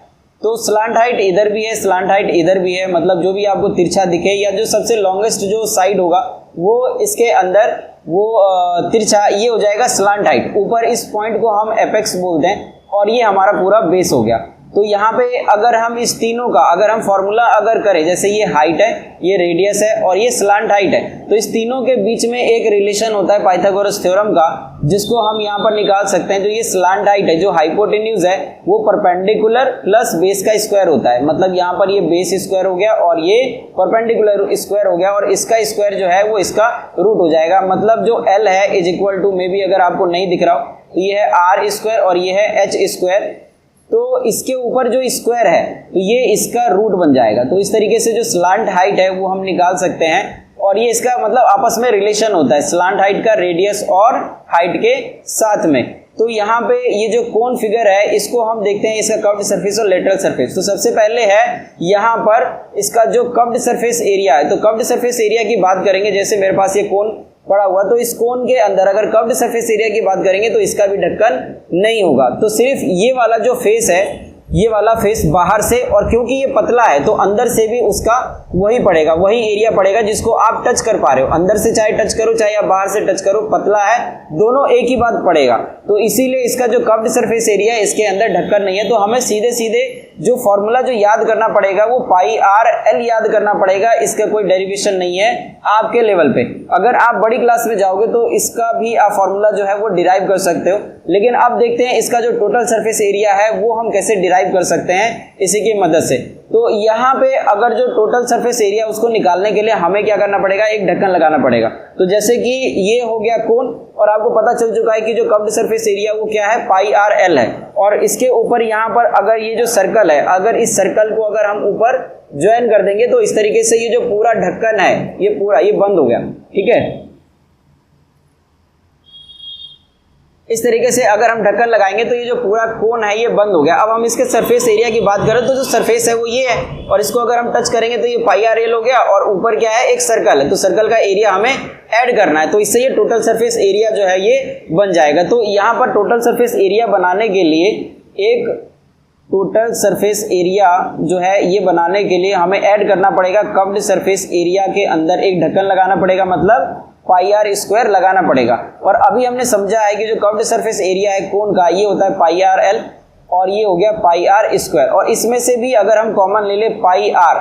Speaker 1: तो स्लांट हाइट इधर भी है, स्लांट हाइट इधर भी है, मतलब जो भी आपको तिरछा दिखे या जो सबसे लॉन्गेस्ट जो साइड होगा वो इसके अंदर वो तिरछा, ये हो जाएगा स्लांट हाइट। ऊपर इस पॉइंट को हम एपेक्स बोलते हैं, और ये हमारा पूरा बेस हो गया। तो यहाँ पे अगर हम इस तीनों का अगर हम फॉर्मूला अगर करें, जैसे ये हाइट है, ये रेडियस है और ये स्लांट हाइट है, तो इस तीनों के बीच में एक रिलेशन होता है पाइथागोरस थ्योरम का, जिसको हम यहाँ पर निकाल सकते हैं। जो ये स्लांट हाइट है, जो हाइपोटेन्यूज है, वो परपेंडिकुलर प्लस बेस का स्क्वायर होता है। मतलब यहाँ पर ये बेस स्क्वायर हो गया और ये परपेंडिकुलर स्क्वायर हो गया, और इसका स्क्वायर जो है वो इसका रूट हो जाएगा। मतलब जो एल है is equal to, maybe अगर आपको नहीं दिख रहा हो, तो ये है आर स्क्वायर और ये है एच स्क्वायर। तो इसके ऊपर जो स्क्वायर है तो ये इसका रूट बन जाएगा। तो इस तरीके से जो स्लांट हाइट है वो हम निकाल सकते हैं, और ये इसका मतलब आपस में रिलेशन होता है स्लांट हाइट का रेडियस और हाइट के साथ में। तो यहाँ पे ये जो कोन फिगर है इसको हम देखते हैं, इसका कर्व्ड सरफेस और लेटरल सरफेस। तो सबसे पहले है यहाँ पर इसका जो कर्व्ड सरफेस एरिया है, तो कर्व्ड सरफेस एरिया की बात करेंगे। जैसे मेरे पास ये कोन पड़ा हुआ, तो इस कोन के अंदर अगर कर्व्ड सरफेस एरिया की बात करेंगे तो इसका भी ढक्कन नहीं होगा, तो सिर्फ ये वाला जो फेस है, ये वाला फेस बाहर से, और क्योंकि ये पतला है तो अंदर से भी उसका वही पड़ेगा, वही एरिया पड़ेगा जिसको आप टच कर पा रहे हो। अंदर से चाहे टच करो चाहे आप बाहर से टच करो, पतला है, दोनों एक ही बात पड़ेगा। तो इसीलिए इसका जो कर्व्ड सरफेस एरिया है इसके अंदर ढक्कन नहीं है। तो हमें सीधे सीधे जो फॉर्मूला जो याद करना पड़ेगा वो पाई आर एल याद करना पड़ेगा। इसका कोई डेरिवेशन नहीं है आपके लेवल पे। अगर आप बड़ी क्लास में जाओगे तो इसका भी आप फॉर्मूला जो है वो डिराइव कर सकते हो, लेकिन अब देखते हैं इसका जो टोटल सरफेस एरिया है वो हम कैसे डिराइव कर सकते हैं इसी की मदद से। तो यहाँ पे अगर जो टोटल सरफेस एरिया उसको निकालने के लिए हमें क्या करना पड़ेगा, एक ढक्कन लगाना पड़ेगा। तो जैसे कि ये हो गया कोन, और आपको पता चल चुका है कि जो कर्व्ड सरफेस एरिया वो क्या है, पाई आर एल है, और इसके ऊपर यहाँ पर अगर ये जो सर्कल है, अगर इस सर्कल को अगर हम ऊपर ज्वाइन कर देंगे तो इस तरीके से ये जो पूरा ढक्कन है ये पूरा ये बंद हो गया। ठीक है, इस तरीके से अगर हम ढक्कन लगाएंगे तो ये जो पूरा कोन है ये बंद हो गया। अब हम इसके सरफेस एरिया की बात करें तो जो सरफेस है वो ये है, और इसको अगर हम टच करेंगे तो ये पाई आर एल हो गया, और ऊपर क्या है, एक सर्कल है, तो सर्कल का एरिया हमें ऐड करना है, तो इससे ये टोटल सरफेस एरिया जो है ये बन जाएगा। तो यहाँ पर टोटल सरफेस एरिया बनाने के लिए, एक टोटल सरफेस एरिया जो है ये बनाने के लिए हमें ऐड करना पड़ेगा कर्व्ड सरफेस एरिया के अंदर एक ढक्कन लगाना पड़ेगा, मतलब पाई आर स्क्वायर लगाना पड़ेगा। और अभी हमने समझा है कि जो कर्व्ड सरफेस एरिया है कोन का ये होता है पाई आर एल, और ये हो गया पाई आर स्क्वायर, और इसमें से भी अगर हम कॉमन ले ले पाई आर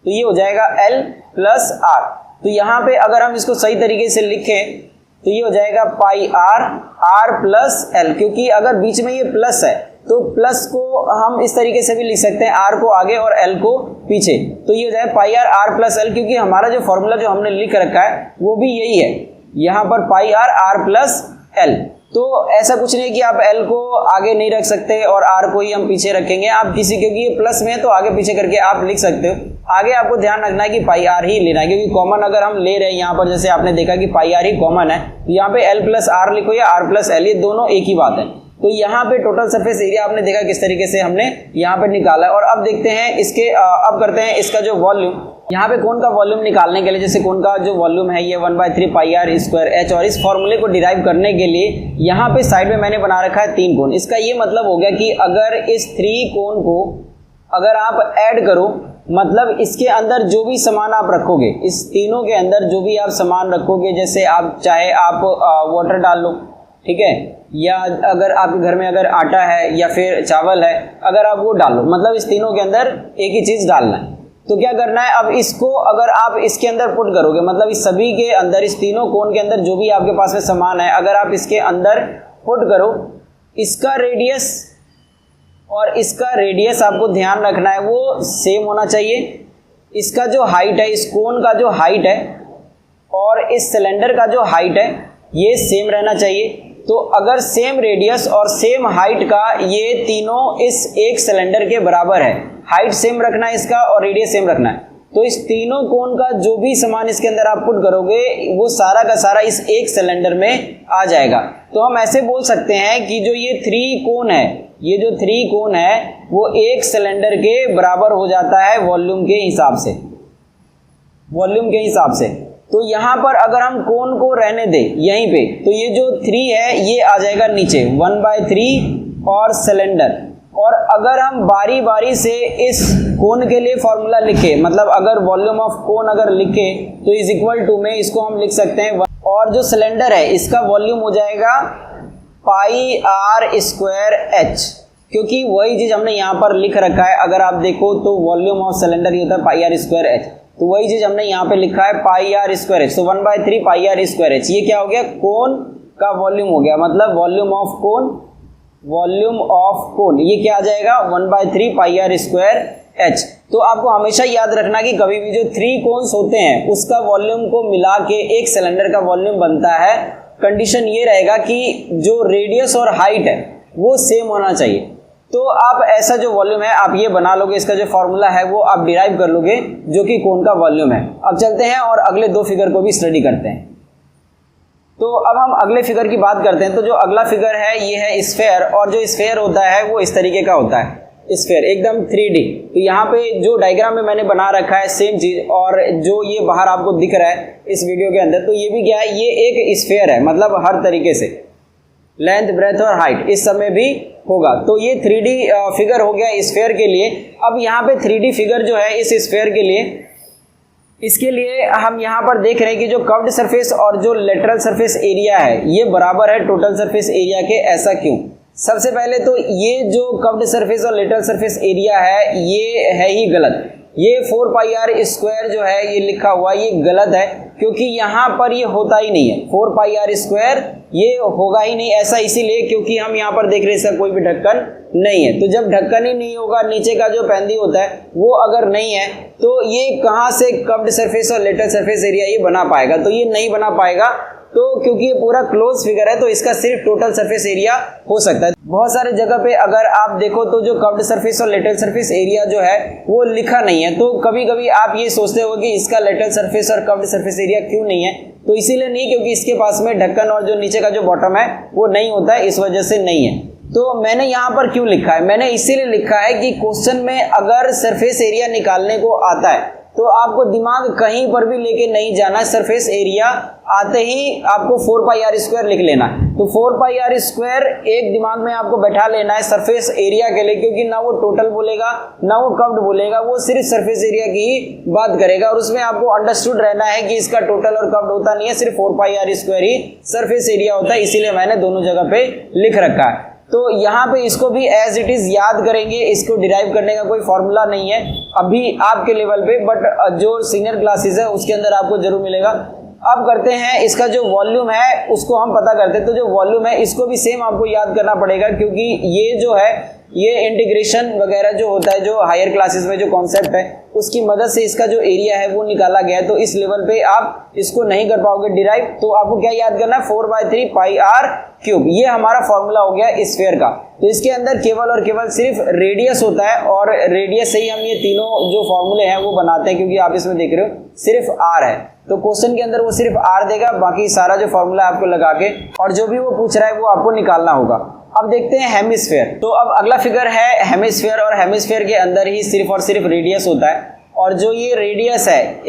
Speaker 1: तो ये हो जाएगा एल प्लस आर। तो यहाँ पे अगर हम इसको सही तरीके से लिखें तो ये हो जाएगा पाई आर आर प्लस एल, क्योंकि अगर बीच में ये प्लस है तो प्लस को हम इस तरीके से भी लिख सकते हैं, आर को आगे और एल को पीछे, तो ये हो जाए पाई आर आर प्लस एल, क्योंकि हमारा जो फॉर्मूला जो हमने लिख रखा है वो भी यही है, यहाँ पर पाई आर आर प्लस एल। तो ऐसा कुछ नहीं कि आप एल को आगे नहीं रख सकते और आर को ही हम पीछे रखेंगे, आप किसी, क्योंकि ये प्लस में है तो आगे पीछे करके आप लिख सकते हो। आगे आपको ध्यान रखना है कि पाई आर ही लेना है, क्योंकि कॉमन अगर हम ले रहे हैं यहाँ पर, जैसे आपने देखा कि पाई आर ही कॉमन है, तो यहाँ पे एल प्लस आर लिखो या आर प्लस एल, ये दोनों एक ही बात है। तो यहाँ पे टोटल सरफेस एरिया आपने देखा किस तरीके से हमने यहाँ पे निकाला है। और अब देखते हैं इसके अब करते हैं इसका जो वॉल्यूम, यहाँ पे कोन का वॉल्यूम निकालने के लिए, जैसे कोन का जो वॉल्यूम है ये 1/3 पाई आर स्क्वायर एच, और इस फॉर्मूले को डिराइव करने के लिए यहाँ पे साइड में मैंने बना रखा है 3 कोन। इसका ये मतलब हो गया कि अगर इस 3 कोन को अगर आप ऐड करो, मतलब इसके अंदर जो भी सामान आप रखोगे, इस तीनों के अंदर जो भी आप सामान रखोगे, जैसे आप चाहे आप वाटर डाल लो, ठीक है, या अगर आपके घर में अगर आटा है या फिर चावल है, अगर आप वो डालो, मतलब इस तीनों के अंदर एक ही चीज़ डालना है। तो क्या करना है, अब इसको अगर आप इसके अंदर पुट करोगे, मतलब इस सभी के अंदर, इस तीनों कोन के अंदर जो भी आपके पास में सामान है, अगर आप इसके अंदर पुट करो, इसका रेडियस और इसका रेडियस आपको ध्यान रखना है वो सेम होना चाहिए। इसका जो हाइट है, इस कोन का जो हाइट है और इस सिलेंडर का जो हाइट है ये सेम रहना चाहिए। तो अगर सेम रेडियस और सेम हाइट का ये तीनों इस एक सिलेंडर के बराबर है, हाइट सेम रखना है इसका और रेडियस सेम रखना है, तो इस तीनों कोन का जो भी सामान इसके अंदर आप पुट करोगे वो सारा का सारा इस एक सिलेंडर में आ जाएगा। तो हम ऐसे बोल सकते हैं कि जो ये 3 कोन है, ये जो 3 कोन है वो एक सिलेंडर के बराबर हो जाता है वॉल्यूम के हिसाब से, वॉल्यूम के हिसाब से। तो यहाँ पर अगर हम कोन को रहने दें यहीं पे, तो ये जो 3 है ये आ जाएगा नीचे 1/3 और सिलेंडर। और अगर हम बारी बारी से इस कोन के लिए फॉर्मूला लिखे, मतलब अगर वॉल्यूम ऑफ कोन अगर लिखे तो इज इक्वल टू में इसको हम लिख सकते हैं, और जो सिलेंडर है इसका वॉल्यूम हो जाएगा पाई आर स्क्वायर एच, क्योंकि वही चीज हमने यहाँ पर लिख रखा है। अगर आप देखो तो वॉल्यूम ऑफ सिलेंडर ये होता है पाई आर स्क्वायर एच, तो वही चीज हमने यहाँ पे लिखा है पाई आर स्क्वायर एच। तो 1/3 पाई आर स्क्वायर एच, ये क्या हो गया, कोन का वॉल्यूम हो गया, मतलब volume of cone, volume of cone ये क्या आ जाएगा 1/3 पाई आर स्क्वायर एच। तो आपको हमेशा याद रखना कि कभी भी जो 3 कोन्स होते हैं उसका वॉल्यूम को मिला के एक सिलेंडर का वॉल्यूम बनता है। कंडीशन ये रहेगा कि जो रेडियस और हाइट है वो सेम होना चाहिए। तो आप ऐसा जो वॉल्यूम है आप ये बना लोगे, इसका जो फॉर्मूला है वो आप डिराइव कर लोगे जो कि कोन का वॉल्यूम है। अब चलते हैं और अगले 2 फिगर को भी स्टडी करते हैं। तो अब हम अगले फिगर की बात करते हैं। तो जो अगला फिगर है ये है स्फेयर, और जो स्फेयर होता है वो इस तरीके का होता है, स्फेयर एकदम 3D। तो यहाँ पे जो डायग्राम में मैंने बना रखा है सेम चीज, और जो ये बाहर आपको दिख रहा है इस वीडियो के अंदर, तो ये भी क्या है, ये एक स्फेयर है, मतलब हर तरीके से लेंथ ब्रेथ और हाइट इस सब में भी होगा। तो ये 3D फिगर हो गया स्फेयर के लिए। अब यहाँ पे 3D फिगर जो है इस स्फेयर के लिए, इसके लिए हम यहाँ पर देख रहे हैं कि जो कर्व्ड सरफेस और जो लेटरल सरफेस एरिया है ये बराबर है टोटल सरफेस एरिया के। ऐसा क्यों? सबसे पहले तो ये जो कर्व्ड सरफेस और लेटरल सरफेस एरिया है ये है ही गलत। ये 4 पाई आर स्क्वायर जो है ये लिखा हुआ ये गलत है, क्योंकि यहाँ पर ये होता ही नहीं है। 4 पाई आर स्क्वायर ये होगा ही नहीं। ऐसा इसीलिए क्योंकि हम यहाँ पर देख रहे हैं इसका कोई भी ढक्कन नहीं है। तो जब ढक्कन ही नहीं होगा, नीचे का जो पैंदी होता है वो अगर नहीं है, तो ये कहाँ से कर्व्ड सरफेस और लेटरल सरफेस एरिया ये बना पाएगा? तो ये नहीं बना पाएगा। तो क्योंकि ये पूरा क्लोज फिगर है तो इसका सिर्फ टोटल सरफेस एरिया हो सकता है। बहुत सारे जगह पे अगर आप देखो तो जो कर्व्ड सरफेस और लेटरल सरफेस एरिया जो है वो लिखा नहीं है। तो कभी कभी आप ये सोचते हो कि इसका लेटरल सरफेस और कर्व्ड सरफेस एरिया क्यों नहीं है, तो इसीलिए नहीं, क्योंकि इसके पास में ढक्कन और जो नीचे का जो बॉटम है वो नहीं होता है, इस वजह से नहीं है। तो मैंने यहाँ पर क्यों लिखा है, मैंने इसीलिए लिखा है कि क्वेश्चन में अगर सरफेस एरिया निकालने को आता है तो आपको दिमाग कहीं पर भी लेके नहीं जाना है, सरफेस एरिया आते ही आपको 4πr² लिख लेना है। तो 4πr² एक दिमाग में आपको बैठा लेना है सरफेस एरिया के लिए, क्योंकि ना वो टोटल बोलेगा ना वो कर्व्ड बोलेगा, वो सिर्फ सरफेस एरिया की ही बात करेगा। और उसमें आपको अंडरस्टूड रहना है कि इसका टोटल और कर्व्ड होता नहीं है, सिर्फ 4πr² ही सरफेस एरिया होता है, इसीलिए मैंने दोनों जगह पे लिख रखा है। तो यहाँ पे इसको भी एज इट इज याद करेंगे, इसको डिराइव करने का कोई फॉर्मूला नहीं है अभी आपके लेवल पे, बट जो सीनियर क्लासेस है उसके अंदर आपको जरूर मिलेगा। अब करते हैं इसका जो वॉल्यूम है उसको हम पता करते हैं। तो जो वॉल्यूम है इसको भी सेम आपको याद करना पड़ेगा, क्योंकि ये जो है ये इंटीग्रेशन वगैरह जो होता है, जो हायर क्लासेस में जो कॉन्सेप्ट है उसकी मदद से इसका जो एरिया है वो निकाला गया है। तो इस लेवल पे आप इसको नहीं कर पाओगे डिराइव, तो आपको क्या याद करना है, 4/3πr³। ये हमारा फॉर्मूला हो गया स्फीयर का। तो इसके अंदर केवल और केवल सिर्फ रेडियस होता है, और रेडियस से ही हम ये तीनों जो फॉर्मूले हैं वो बनाते हैं, क्योंकि आप इसमें देख रहे हो सिर्फ r है। तो क्वेश्चन के अंदर वो सिर्फ r देगा, बाकी सारा जो फॉर्मूला आपको लगा के और जो भी वो पूछ रहा है वो आपको निकालना होगा। अब देखते हैं हेमिस्फीयर। तो अब अगला फिगर है हेमिस्फीयर, और हेमिस्फीयर के अंदर ही सिर्फ और सिर्फ रेडियस होता है, और जो ये रेडियस है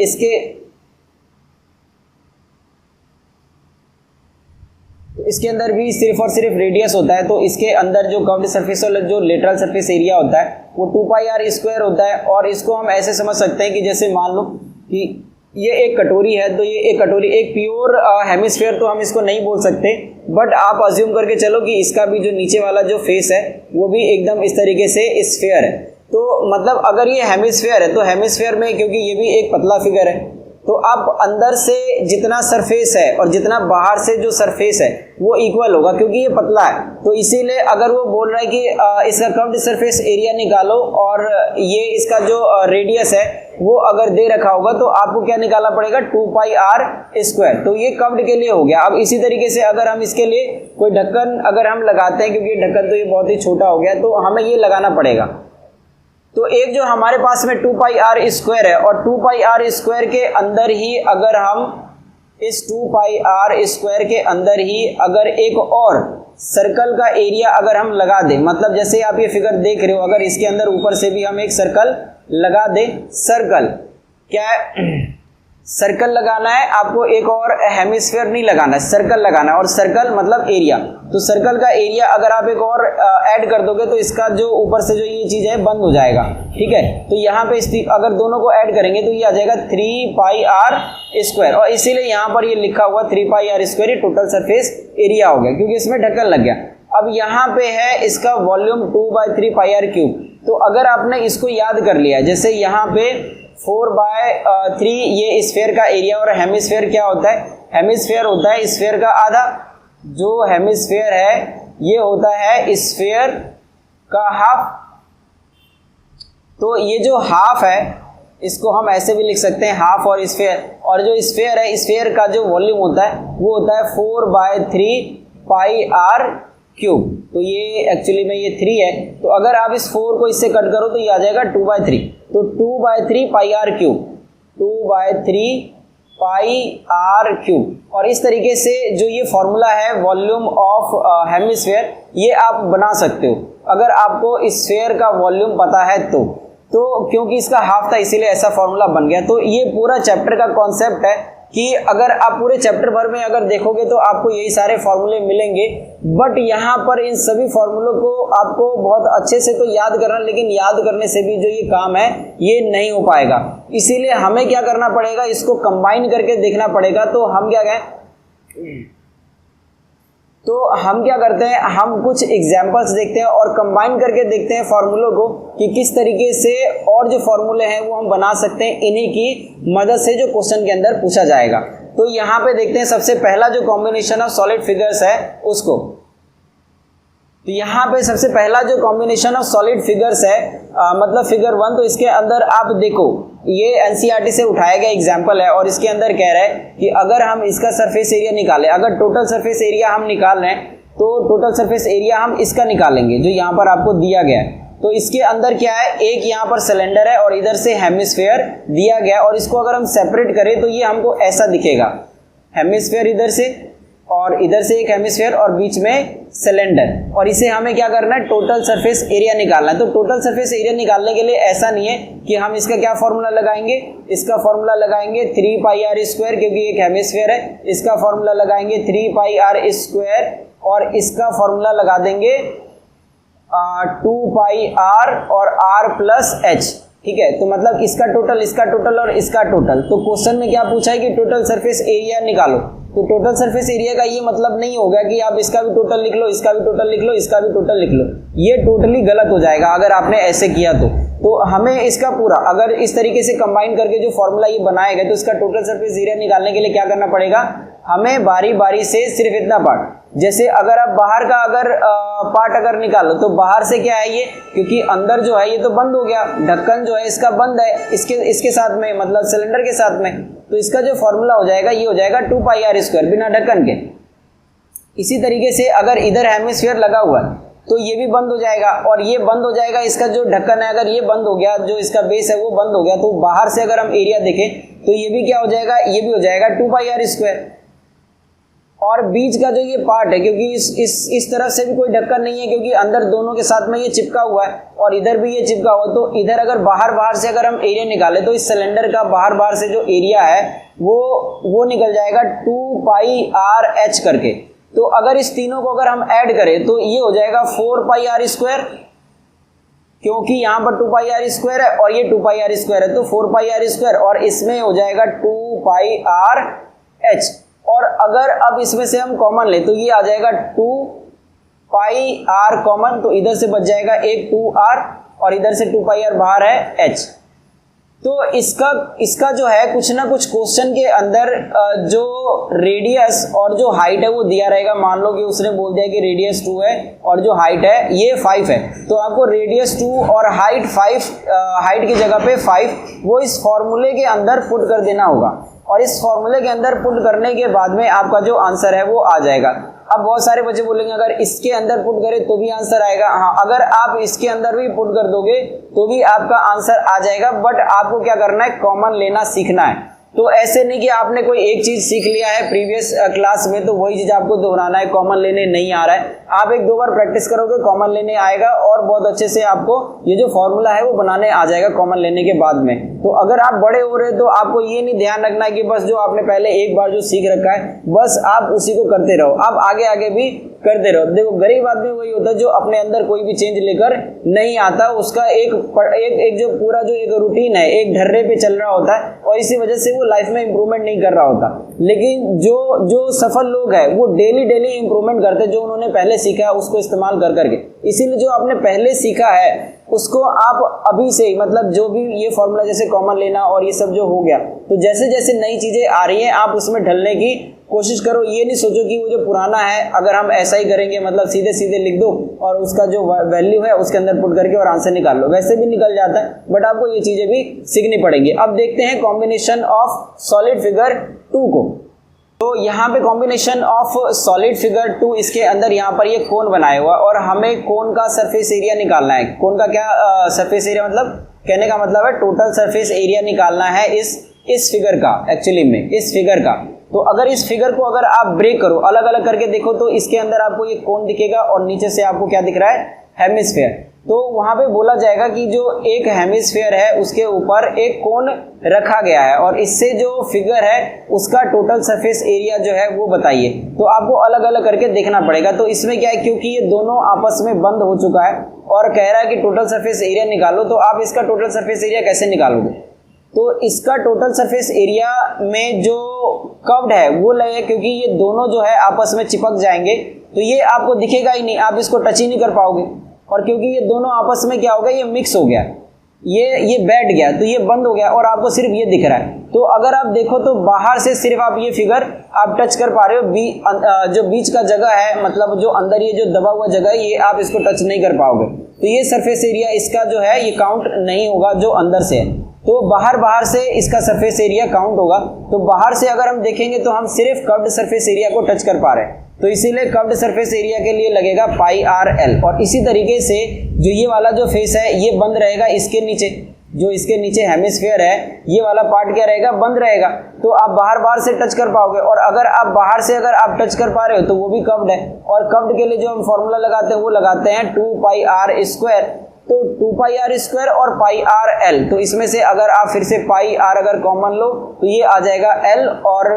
Speaker 1: इसके अंदर भी सिर्फ और सिर्फ रेडियस होता है। तो इसके अंदर जो कर्व्ड सरफेस और जो लेटरल सरफेस एरिया होता है वो 2πr² होता है। और इसको हम ऐसे समझ सकते हैं कि जैसे मान लो कि ये एक कटोरी है, तो ये एक कटोरी एक प्योर हेमिस्फीयर तो हम इसको नहीं बोल सकते, बट आप अज्यूम करके चलो कि इसका भी जो नीचे वाला जो फेस है वो भी एकदम इस तरीके से स्फीयर है। तो मतलब अगर ये हेमिस्फीयर है तो हेमिस्फीयर में, क्योंकि ये भी एक पतला फिगर है, तो आप अंदर से जितना सरफेस है और जितना बाहर से जो सरफेस है वो इक्वल होगा, क्योंकि ये पतला है। तो इसीलिए अगर वो बोल रहा है कि इसका कर्व्ड सरफेस एरिया निकालो और ये इसका जो रेडियस है वो अगर दे रखा होगा तो आपको क्या निकालना पड़ेगा, 2πr²। तो ये कर्व्ड के लिए हो गया। अब इसी तरीके से अगर हम इसके लिए कोई ढक्कन अगर हम लगाते हैं, क्योंकि ढक्कन तो ये बहुत ही छोटा हो गया, तो हमें ये लगाना पड़ेगा। तो एक जो हमारे पास में 2πr² है, और 2πr² के अंदर ही अगर हम इस 2πr² के अंदर ही अगर एक और सर्कल का एरिया अगर हम लगा दें, मतलब जैसे आप ये फिगर देख रहे हो, अगर इसके अंदर ऊपर से भी हम एक सर्कल लगा दें, सर्कल क्या है, सर्कल लगाना है आपको, एक और हेमिस्फीयर नहीं लगाना है, सर्कल लगाना है। और सर्कल मतलब एरिया, तो सर्कल का एरिया अगर आप एक और ऐड कर दोगे तो इसका जो ऊपर से जो ये चीज है बंद हो जाएगा, ठीक है। तो यहाँ पे अगर दोनों को ऐड करेंगे तो ये आ जाएगा 3πr², और इसीलिए यहाँ पर ये लिखा हुआ 3πr², ये टोटल सरफेस एरिया हो गया, क्योंकि इसमें ढक्कन लग गया। अब यहाँ पे है इसका वॉल्यूम 2/3πr³। तो अगर आपने इसको याद कर लिया, जैसे यहाँ पे 4/3 ये स्फीयर का एरिया, और हेमिस्फीयर क्या होता है, हेमिस्फीयर होता है स्फीयर का आधा। जो हेमिस्फीयर है ये होता है स्फीयर का हाफ। तो ये जो हाफ है इसको हम ऐसे भी लिख सकते हैं, हाफ और स्फीयर। और जो स्फीयर है, स्फीयर का जो वॉल्यूम होता है वो होता है 4/3πr³। तो ये एक्चुअली में ये 3 है, तो अगर आप इस 4 को इससे कट करो तो ये आ जाएगा 2/3। तो 2/3πr³, 2/3πr³। और इस तरीके से जो ये फॉर्मूला है वॉल्यूम ऑफ हेमिस्फीयर, ये आप बना सकते हो अगर आपको स्फीयर का वॉल्यूम पता है तो क्योंकि इसका हाफ था इसीलिए ऐसा फॉर्मूला बन गया। तो ये पूरा चैप्टर का कॉन्सेप्ट है कि अगर आप पूरे चैप्टर भर में अगर देखोगे तो आपको यही सारे फॉर्मूले मिलेंगे, बट यहाँ पर इन सभी फॉर्मूलों को आपको बहुत अच्छे से तो याद करना, लेकिन याद करने से भी जो ये काम है ये नहीं हो पाएगा। इसीलिए हमें क्या करना पड़ेगा, इसको कंबाइन करके देखना पड़ेगा। तो हम क्या करते हैं, हम कुछ एग्जाम्पल्स देखते हैं और कंबाइन करके देखते हैं फॉर्मूलों को कि किस तरीके से और जो फॉर्मूले हैं वो हम बना सकते हैं इन्हीं की मदद से जो क्वेश्चन के अंदर पूछा जाएगा। तो यहाँ पे देखते हैं सबसे पहला जो कॉम्बिनेशन ऑफ सॉलिड फिगर्स है उसको। तो यहाँ पे सबसे पहला जो कॉम्बिनेशन ऑफ सॉलिड फिगर्स है मतलब फिगर 1, तो इसके अंदर आप देखो ये एनसीईआरटी से उठाया गया एग्जाम्पल है, और इसके अंदर कह रहा है कि अगर हम इसका सरफेस एरिया निकालें, अगर टोटल सरफेस एरिया हम निकाल रहे हैं तो टोटल सरफेस एरिया हम इसका निकालेंगे जो यहाँ पर आपको दिया गया है। तो इसके अंदर क्या है, एक यहाँ पर सिलेंडर है और इधर से हेमिस्फीयर दिया गया, और इसको अगर हम सेपरेट करें तो ये हमको ऐसा दिखेगा। हेमिस्फीयर इधर से और इधर से एक हेमिस्फीयर और बीच में सिलेंडर, और इसे हमें क्या करना है, टोटल सरफेस एरिया निकालना है। तो टोटल सरफेस एरिया निकालने के लिए ऐसा नहीं है कि हम इसका क्या फॉर्मूला लगाएंगे, इसका फॉर्मूला लगाएंगे 3 पाई आर स्क्वायर, क्योंकि एक हेमिस्फीयर है, इसका फॉर्मूला लगाएंगे 3 पाई आर स्क्वायर और इसका फॉर्मूला लगा देंगे 2 पाई आर और r प्लस एच। ठीक है, तो मतलब इसका टोटल और इसका टोटल। तो क्वेश्चन में क्या पूछा है कि टोटल सरफेस एरिया निकालो। तो टोटल सरफेस एरिया का ये मतलब नहीं होगा कि आप इसका भी टोटल लिख लो, इसका भी टोटल लिख लो, इसका भी टोटल लिख लो, ये टोटली गलत हो जाएगा अगर आपने ऐसे किया तो हमें इसका पूरा अगर इस तरीके से कंबाइन करके जो फॉर्मूला ये बनाया गया तो इसका टोटल सरफेस एरिया निकालने के लिए क्या करना पड़ेगा, हमें बारी बारी से सिर्फ इतना पार्ट, जैसे अगर आप बाहर का अगर पार्ट अगर निकालो तो बाहर से क्या है ये, क्योंकि अंदर जो है ये तो बंद हो गया, ढक्कन जो है इसका बंद है इसके साथ में, मतलब सिलेंडर के साथ में, तो इसका जो फॉर्मूला हो जाएगा ये हो जाएगा 2 पाई आर स्क्वायर बिना ढक्कन के। इसी तरीके से अगर इधर हेमिस्फीयर लगा हुआ है तो ये भी बंद हो जाएगा और ये बंद हो जाएगा, इसका जो ढक्कन है अगर ये बंद हो गया, जो इसका बेस है वो बंद हो गया, तो बाहर से अगर हम एरिया देखें तो ये भी क्या हो जाएगा, ये भी हो जाएगा 2 पाई आर स्क्वायर। और बीच का जो ये पार्ट है, क्योंकि इस तरफ से भी कोई ढक्कन नहीं है, क्योंकि अंदर दोनों के साथ में ये चिपका हुआ है और इधर भी ये चिपका हुआ, तो इधर अगर बाहर से अगर हम एरिया निकालें तो इस सिलेंडर का बाहर से जो एरिया है वो निकल जाएगा 2 पाई आर एच करके। तो अगर इस तीनों को अगर हम ऐड करें तो ये हो जाएगा 4 पाई आर स्क्वायर, क्योंकि यहाँ पर 2 पाई आर स्क्वायर है और ये 2 पाई आर स्क्वायर है, तो 4 पाई आर स्क्वायर और इसमें हो जाएगा 2 पाई आर एच। और अगर अब इसमें से हम कॉमन ले तो ये आ जाएगा 2 पाई आर कॉमन, तो इधर से बच जाएगा एक 2 आर और इधर से 2 पाई आर बाहर है एच। तो इसका जो है कुछ ना कुछ क्वेश्चन के अंदर जो रेडियस और जो हाइट है वो दिया रहेगा। मान लो कि उसने बोल दिया कि रेडियस 2 है और जो हाइट है ये 5 है, तो आपको रेडियस 2 और हाइट 5, हाइट की जगह पे 5 वो इस फॉर्मूले के अंदर पुट कर देना होगा, और इस फॉर्मूले के अंदर पुट करने के बाद में आपका जो आंसर है वो आ जाएगा। अब बहुत सारे बच्चे बोलेंगे अगर इसके अंदर पुट करें तो भी आंसर आएगा। हाँ, अगर आप इसके अंदर भी पुट कर दोगे तो भी आपका आंसर आ जाएगा, बट आपको क्या करना है, कॉमन लेना सीखना है। तो ऐसे नहीं कि आपने कोई एक चीज सीख लिया है प्रीवियस क्लास में तो वही चीज आपको दोहराना है, कॉमन लेने नहीं आ रहा है। आप 1-2 बार प्रैक्टिस करोगे कॉमन लेने आएगा और बहुत अच्छे से आपको ये जो फॉर्मूला है वो बनाने आ जाएगा कॉमन लेने के बाद में। तो अगर आप बड़े हो रहे तो आपको ये नहीं ध्यान रखना है कि बस जो आपने पहले एक बार जो सीख रखा है बस आप उसी को करते रहो, आप आगे भी करते रहो। देखो गरीब आदमी वही होता है जो अपने अंदर कोई भी चेंज लेकर नहीं आता, उसका एक जो पूरा जो एक रूटीन है एक ढर्रे पे चल रहा होता है और इसी वजह से वो लाइफ में इंप्रूवमेंट नहीं कर रहा होता। लेकिन जो सफल लोग हैं वो डेली इंप्रूवमेंट करते हैं, जो उन्होंने पहले सीखा है उसको इस्तेमाल कर करके। इसीलिए जो आपने पहले सीखा है उसको आप अभी से मतलब जो भी ये फॉर्मूला जैसे कॉमन लेना और ये सब जो हो गया, तो जैसे जैसे नई चीजें आ रही हैं आप उसमें ढलने की कोशिश करो। ये नहीं सोचो कि वो जो पुराना है अगर हम ऐसा ही करेंगे मतलब सीधे लिख दो और उसका जो वैल्यू है उसके अंदर पुट करके और आंसर निकाल लो, वैसे भी निकल जाता है, बट आपको ये चीजें भी सीखनी पड़ेंगी। अब देखते हैं कॉम्बिनेशन ऑफ सॉलिड फिगर 2 को। तो यहाँ पे कॉम्बिनेशन ऑफ सॉलिड फिगर 2, इसके अंदर यहाँ पर ये कोन बनाया हुआ और हमें कोन का सरफेस एरिया निकालना है। कोन का क्या सरफेस एरिया मतलब कहने का मतलब है टोटल सरफेस एरिया निकालना है इस फिगर का, एक्चुअली में इस फिगर का। तो अगर इस फिगर को अगर आप ब्रेक करो, अलग अलग करके देखो तो इसके अंदर आपको ये कोन दिखेगा और नीचे से आपको क्या दिख रहा है, हेमिस्फीयर। तो वहां पे बोला जाएगा कि जो एक हेमिस्फीयर है उसके ऊपर एक कोन रखा गया है और इससे जो फिगर है उसका टोटल सरफेस एरिया जो है वो बताइए। तो आपको अलग अलग करके देखना पड़ेगा। तो इसमें क्या है, क्योंकि ये दोनों आपस में बंद हो चुका है और कह रहा है कि टोटल सरफेस एरिया निकालो, तो आप इसका टोटल सरफेस एरिया कैसे निकालोगे। तो इसका टोटल सरफेस एरिया में जो कर्व्ड है वो लगे, क्योंकि ये दोनों जो है आपस में चिपक जाएंगे तो ये आपको दिखेगा ही नहीं, आप इसको टच ही नहीं कर पाओगे। और क्योंकि ये दोनों आपस में क्या हो गया, ये मिक्स हो गया, ये बैठ गया, तो ये बंद हो गया और आपको सिर्फ ये दिख रहा है। तो अगर आप देखो तो बाहर से सिर्फ आप ये फिगर आप टच कर पा रहे हो, जो बीच का जगह है मतलब जो अंदर ये जो दबा हुआ जगह है ये आप इसको टच नहीं कर पाओगे। तो ये सरफेस एरिया इसका जो है ये काउंट नहीं होगा जो अंदर से है। तो बाहर से इसका सरफेस एरिया काउंट होगा। तो बाहर से अगर हम देखेंगे तो हम सिर्फ कर्व्ड सरफेस एरिया को टच कर पा रहे हैं, तो इसीलिए कर्व्ड सरफेस एरिया के लिए लगेगा पाई आर एल। और इसी तरीके से जो ये वाला जो फेस है ये बंद रहेगा इसके नीचे, जो इसके नीचे हेमिस्फीयर है ये वाला पार्ट क्या रहेगा, बंद रहेगा, तो आप बाहर से टच कर पाओगे। और अगर आप बाहर से अगर आप टच कर पा रहे हो तो वो भी कर्व्ड है, और कर्व्ड के लिए जो हम फॉर्मूला लगाते हैं वो लगाते हैं 2πr²। तो 2πr² और πrl, तो इसमें से अगर आप फिर से πr अगर कॉमन लो तो ये आ जाएगा l, और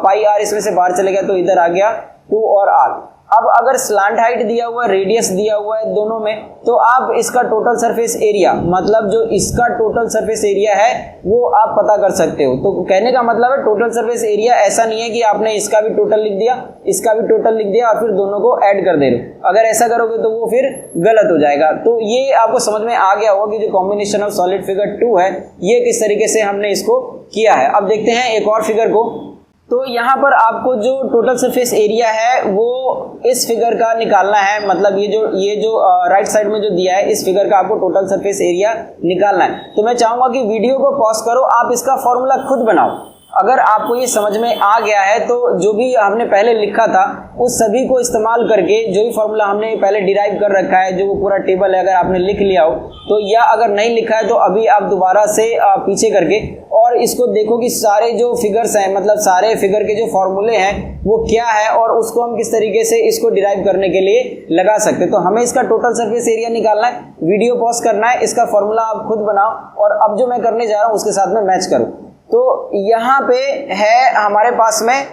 Speaker 1: πr इसमें से बाहर चले गया तो इधर आ गया 2 और r। अब अगर स्लांट हाइट दिया हुआ है, रेडियस दिया हुआ है दोनों में, तो आप इसका टोटल सरफेस एरिया, मतलब जो इसका टोटल सरफेस एरिया है वो आप पता कर सकते हो। तो कहने का मतलब है टोटल सरफेस एरिया ऐसा नहीं है कि आपने इसका भी टोटल लिख दिया, इसका भी टोटल लिख दिया और फिर दोनों को ऐड कर दे रहे हो। अगर ऐसा करोगे तो वो फिर गलत हो जाएगा। तो ये आपको समझ में आ गया होगा कि जो कॉम्बिनेशन ऑफ सॉलिड फिगर 2 है ये किस तरीके से हमने इसको किया है। अब देखते हैं एक और फिगर को। तो यहाँ पर आपको जो टोटल सरफेस एरिया है वो इस फिगर का निकालना है, मतलब ये जो राइट साइड में जो दिया है इस फिगर का आपको टोटल सरफेस एरिया निकालना है। तो मैं चाहूंगा कि वीडियो को पॉज करो, आप इसका फॉर्मूला खुद बनाओ। अगर आपको ये समझ में आ गया है तो जो भी हमने पहले लिखा था उस सभी को इस्तेमाल करके जो भी फॉर्मूला हमने पहले डिराइव कर रखा है, जो वो पूरा टेबल है, अगर आपने लिख लिया हो तो, या अगर नहीं लिखा है तो अभी आप दोबारा से पीछे करके और इसको देखो कि सारे जो फिगर्स हैं, मतलब सारे फिगर के जो फॉर्मूले हैं वो क्या है और उसको हम किस तरीके से इसको डिराइव करने के लिए लगा सकते हैं। तो हमें इसका टोटल सरफेस एरिया निकालना है, वीडियो पॉज करना है, इसका फॉर्मूला आप खुद बनाओ और अब जो मैं करने जा रहा हूँ उसके साथ में मैच करो। तो यहाँ पे है हमारे पास में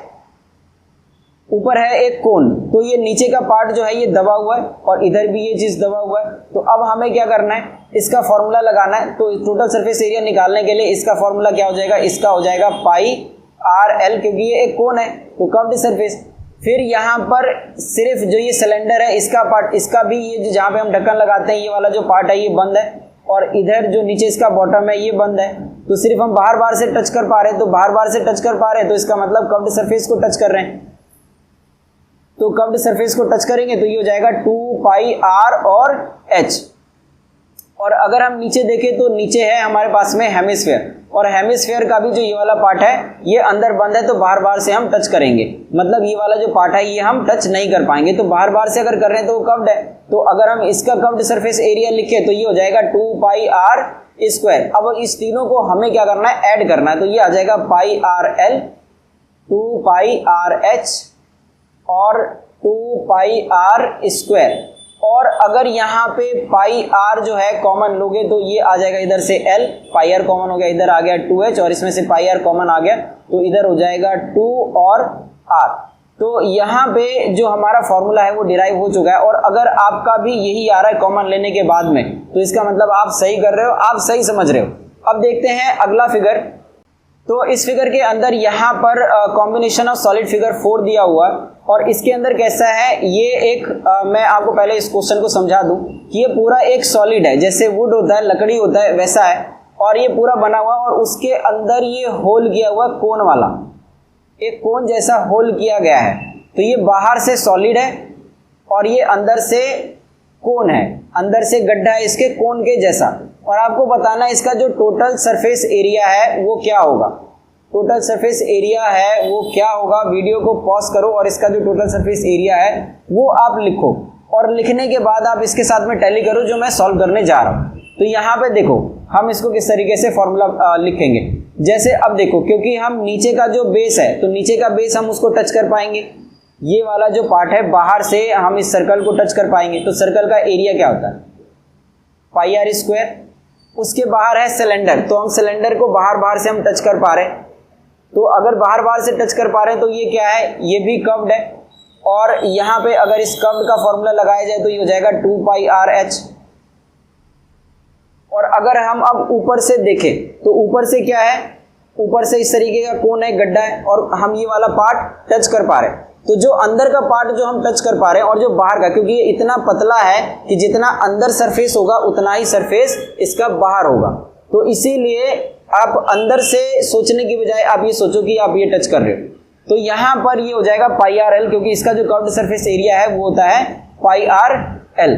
Speaker 1: ऊपर है एक कोन, तो ये नीचे का पार्ट जो है ये दबा हुआ है और इधर भी ये चीज दबा हुआ है। तो अब हमें क्या करना है, इसका फॉर्मूला लगाना है। तो टोटल सरफेस एरिया निकालने के लिए इसका फॉर्मूला क्या हो जाएगा, इसका हो जाएगा πrl, क्योंकि ये एक कोन है तो कर्व्ड सरफेस। फिर यहाँ पर सिर्फ जो ये सिलेंडर है इसका पार्ट, इसका भी ये जहाँ पे हम ढक्कन लगाते हैं ये वाला जो पार्ट है ये बंद है, और इधर जो नीचे इसका बॉटम है ये बंद है। तो सिर्फ हम बाहर से टच कर पा रहे हैं, तो बाहर से टच कर पा रहे हैं तो इसका मतलब कर्व्ड सरफेस को टच कर रहे हैं। तो कर्व्ड सरफेस को टच करेंगे तो ये हो जाएगा 2πr और h। और अगर हम नीचे देखें तो नीचे है हमारे पास में हेमिस्फीयर, और हेमिस्फीयर का भी जो ये वाला पार्ट है ये अंदर बंद है, तो बाहर से हम टच करेंगे, मतलब ये वाला जो पार्ट है ये हम टच नहीं कर पाएंगे। तो बाहर से अगर कर रहे हैं तो वो कर्व्ड है, तो अगर हम इसका कर्व्ड सरफेस एरिया लिखे तो ये हो जाएगा 2πr²। अब इस तीनों को हमें क्या करना है, ऐड करना है। तो ये आ जाएगा πrl, 2πrh और 2πr²। और अगर यहाँ पे πr जो है कॉमन लोगे तो ये आ जाएगा इधर से l, πr कॉमन हो गया, इधर आ गया 2h और इसमें से πr कॉमन आ गया तो इधर हो जाएगा 2 और r। तो यहाँ पे जो हमारा फॉर्मूला है वो डिराइव हो चुका है। और अगर आपका भी यही आ रहा है कॉमन लेने के बाद में तो इसका मतलब आप सही कर रहे हो, आप सही समझ रहे हो। अब देखते हैं अगला फिगर। तो इस फिगर के अंदर यहाँ पर कॉम्बिनेशन ऑफ सॉलिड फिगर 4 दिया हुआ है, और इसके अंदर कैसा है ये एक मैं आपको पहले इस क्वेश्चन को समझा दूं कि ये पूरा एक सॉलिड है, जैसे वुड होता है, लकड़ी होता है, वैसा है। और ये पूरा बना हुआ और उसके अंदर ये होल किया हुआ कोन वाला, एक कोन जैसा होल किया गया है। तो ये बाहर से सॉलिड है और ये अंदर से कोन है, अंदर से गड्ढा है इसके कोन के जैसा। और आपको बताना है इसका जो टोटल सरफेस एरिया है वो क्या होगा, टोटल सरफेस एरिया है वो क्या होगा। वीडियो को पॉज करो और इसका जो टोटल सरफेस एरिया है वो आप लिखो, और लिखने के बाद आप इसके साथ में टैली करो जो मैं सॉल्व करने जा रहा हूँ। तो यहाँ पे देखो हम इसको किस तरीके से फॉर्मूला लिखेंगे। जैसे अब देखो, क्योंकि हम नीचे का जो बेस है तो नीचे का बेस हम उसको टच कर पाएंगे, ये वाला जो पार्ट है बाहर से हम इस सर्कल को टच कर पाएंगे। तो सर्कल का एरिया क्या होता है, πr²। उसके बाहर है सिलेंडर, तो हम सिलेंडर को बाहर से हम टच कर पा रहे हैं। तो अगर बाहर से टच कर पा रहे हैं तो ये क्या है, ये भी कर्व्ड है। और यहाँ पे अगर इस कर्व्ड का फॉर्मूला लगाया जाए तो ये हो जाएगा 2πrh। और अगर हम अब ऊपर से देखें तो ऊपर से क्या है, ऊपर से इस तरीके का कोन है, गड्ढा है, और हम ये वाला पार्ट टच कर पा रहे हैं। तो जो अंदर का पार्ट जो हम टच कर पा रहे हैं और जो बाहर का, क्योंकि ये इतना पतला है कि जितना अंदर सरफेस होगा उतना ही सरफेस इसका बाहर होगा। तो इसीलिए आप अंदर से सोचने की बजाय आप ये सोचो कि आप ये टच कर रहे हो। तो यहाँ पर ये हो जाएगा πrl, क्योंकि इसका जो कर्व्ड सरफेस एरिया है वो होता है πrl।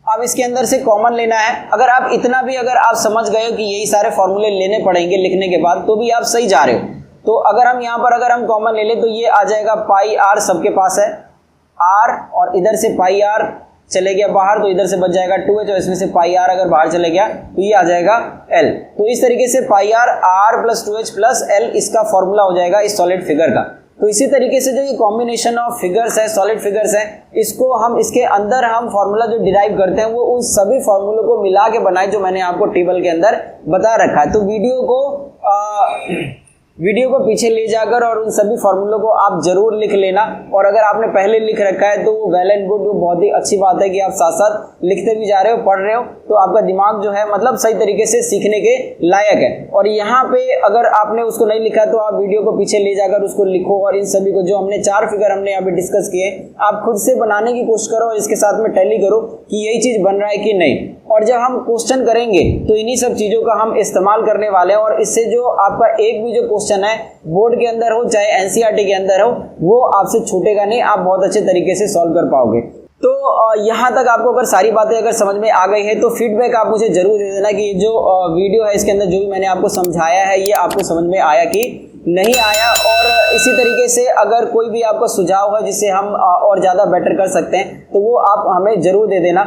Speaker 1: अब इसके अंदर से कॉमन लेना है। अगर आप इतना भी अगर आप समझ गए हो कि यही सारे फॉर्मूले लेने पड़ेंगे लिखने के बाद, तो भी आप सही जा रहे हो। तो अगर हम यहाँ पर अगर हम कॉमन ले लें तो ये आ जाएगा πr, सबके पास है r, और इधर से πr चले गया बाहर तो इधर से बच जाएगा 2h और इसमें से पाई आर अगर बाहर चले गया तो ये आ जाएगा L। तो इस तरीके से pi r R plus 2h plus L इसका फॉर्मूला हो जाएगा इस सॉलिड फिगर का। तो इसी तरीके से जो ये कॉम्बिनेशन ऑफ फिगर्स है, सॉलिड फिगर्स है, इसको हम इसके अंदर हम फॉर्मूला जो डिराइव करते हैं वो उन सभी फॉर्मूलों को मिला के बनाए जो मैंने आपको टेबल के अंदर बता रखा है। तो वीडियो को पीछे ले जाकर और उन सभी फॉर्मूलों को आप जरूर लिख लेना। और अगर आपने पहले लिख रखा है तो वो वेल एंड गुड, वो बहुत ही अच्छी बात है कि आप साथ साथ लिखते भी जा रहे हो, पढ़ रहे हो, तो आपका दिमाग जो है मतलब सही तरीके से सीखने के लायक है। और यहाँ पे अगर आपने उसको नहीं लिखा तो आप वीडियो को पीछे ले जाकर उसको लिखो और इन सभी को जो हमने 4 फिगर हमने यहाँ पे डिस्कस किए आप खुद से बनाने की कोशिश करो, इसके साथ में टैली करो कि यही चीज बन रहा है कि नहीं। और जब हम क्वेश्चन करेंगे तो इन्हीं सब चीजों का हम इस्तेमाल करने वाले हैं और इससे जो आपका एक भी जो क्वेश्चन है बोर्ड के अंदर हो चाहे एनसीईआरटी के अंदर हो वो आपसे छूटेगा नहीं, आप बहुत अच्छे तरीके से सॉल्व कर पाओगे। तो यहाँ तक आपको अगर सारी बातें अगर समझ में आ गई है तो फीडबैक आप मुझे जरूर दे देना कि ये जो वीडियो है इसके अंदर जो भी मैंने आपको समझाया है ये आपको समझ में आया कि नहीं आया। और इसी तरीके से अगर कोई भी आपका सुझाव है जिससे हम और ज़्यादा बेटर कर सकते हैं तो वो आप हमें जरूर दे देना।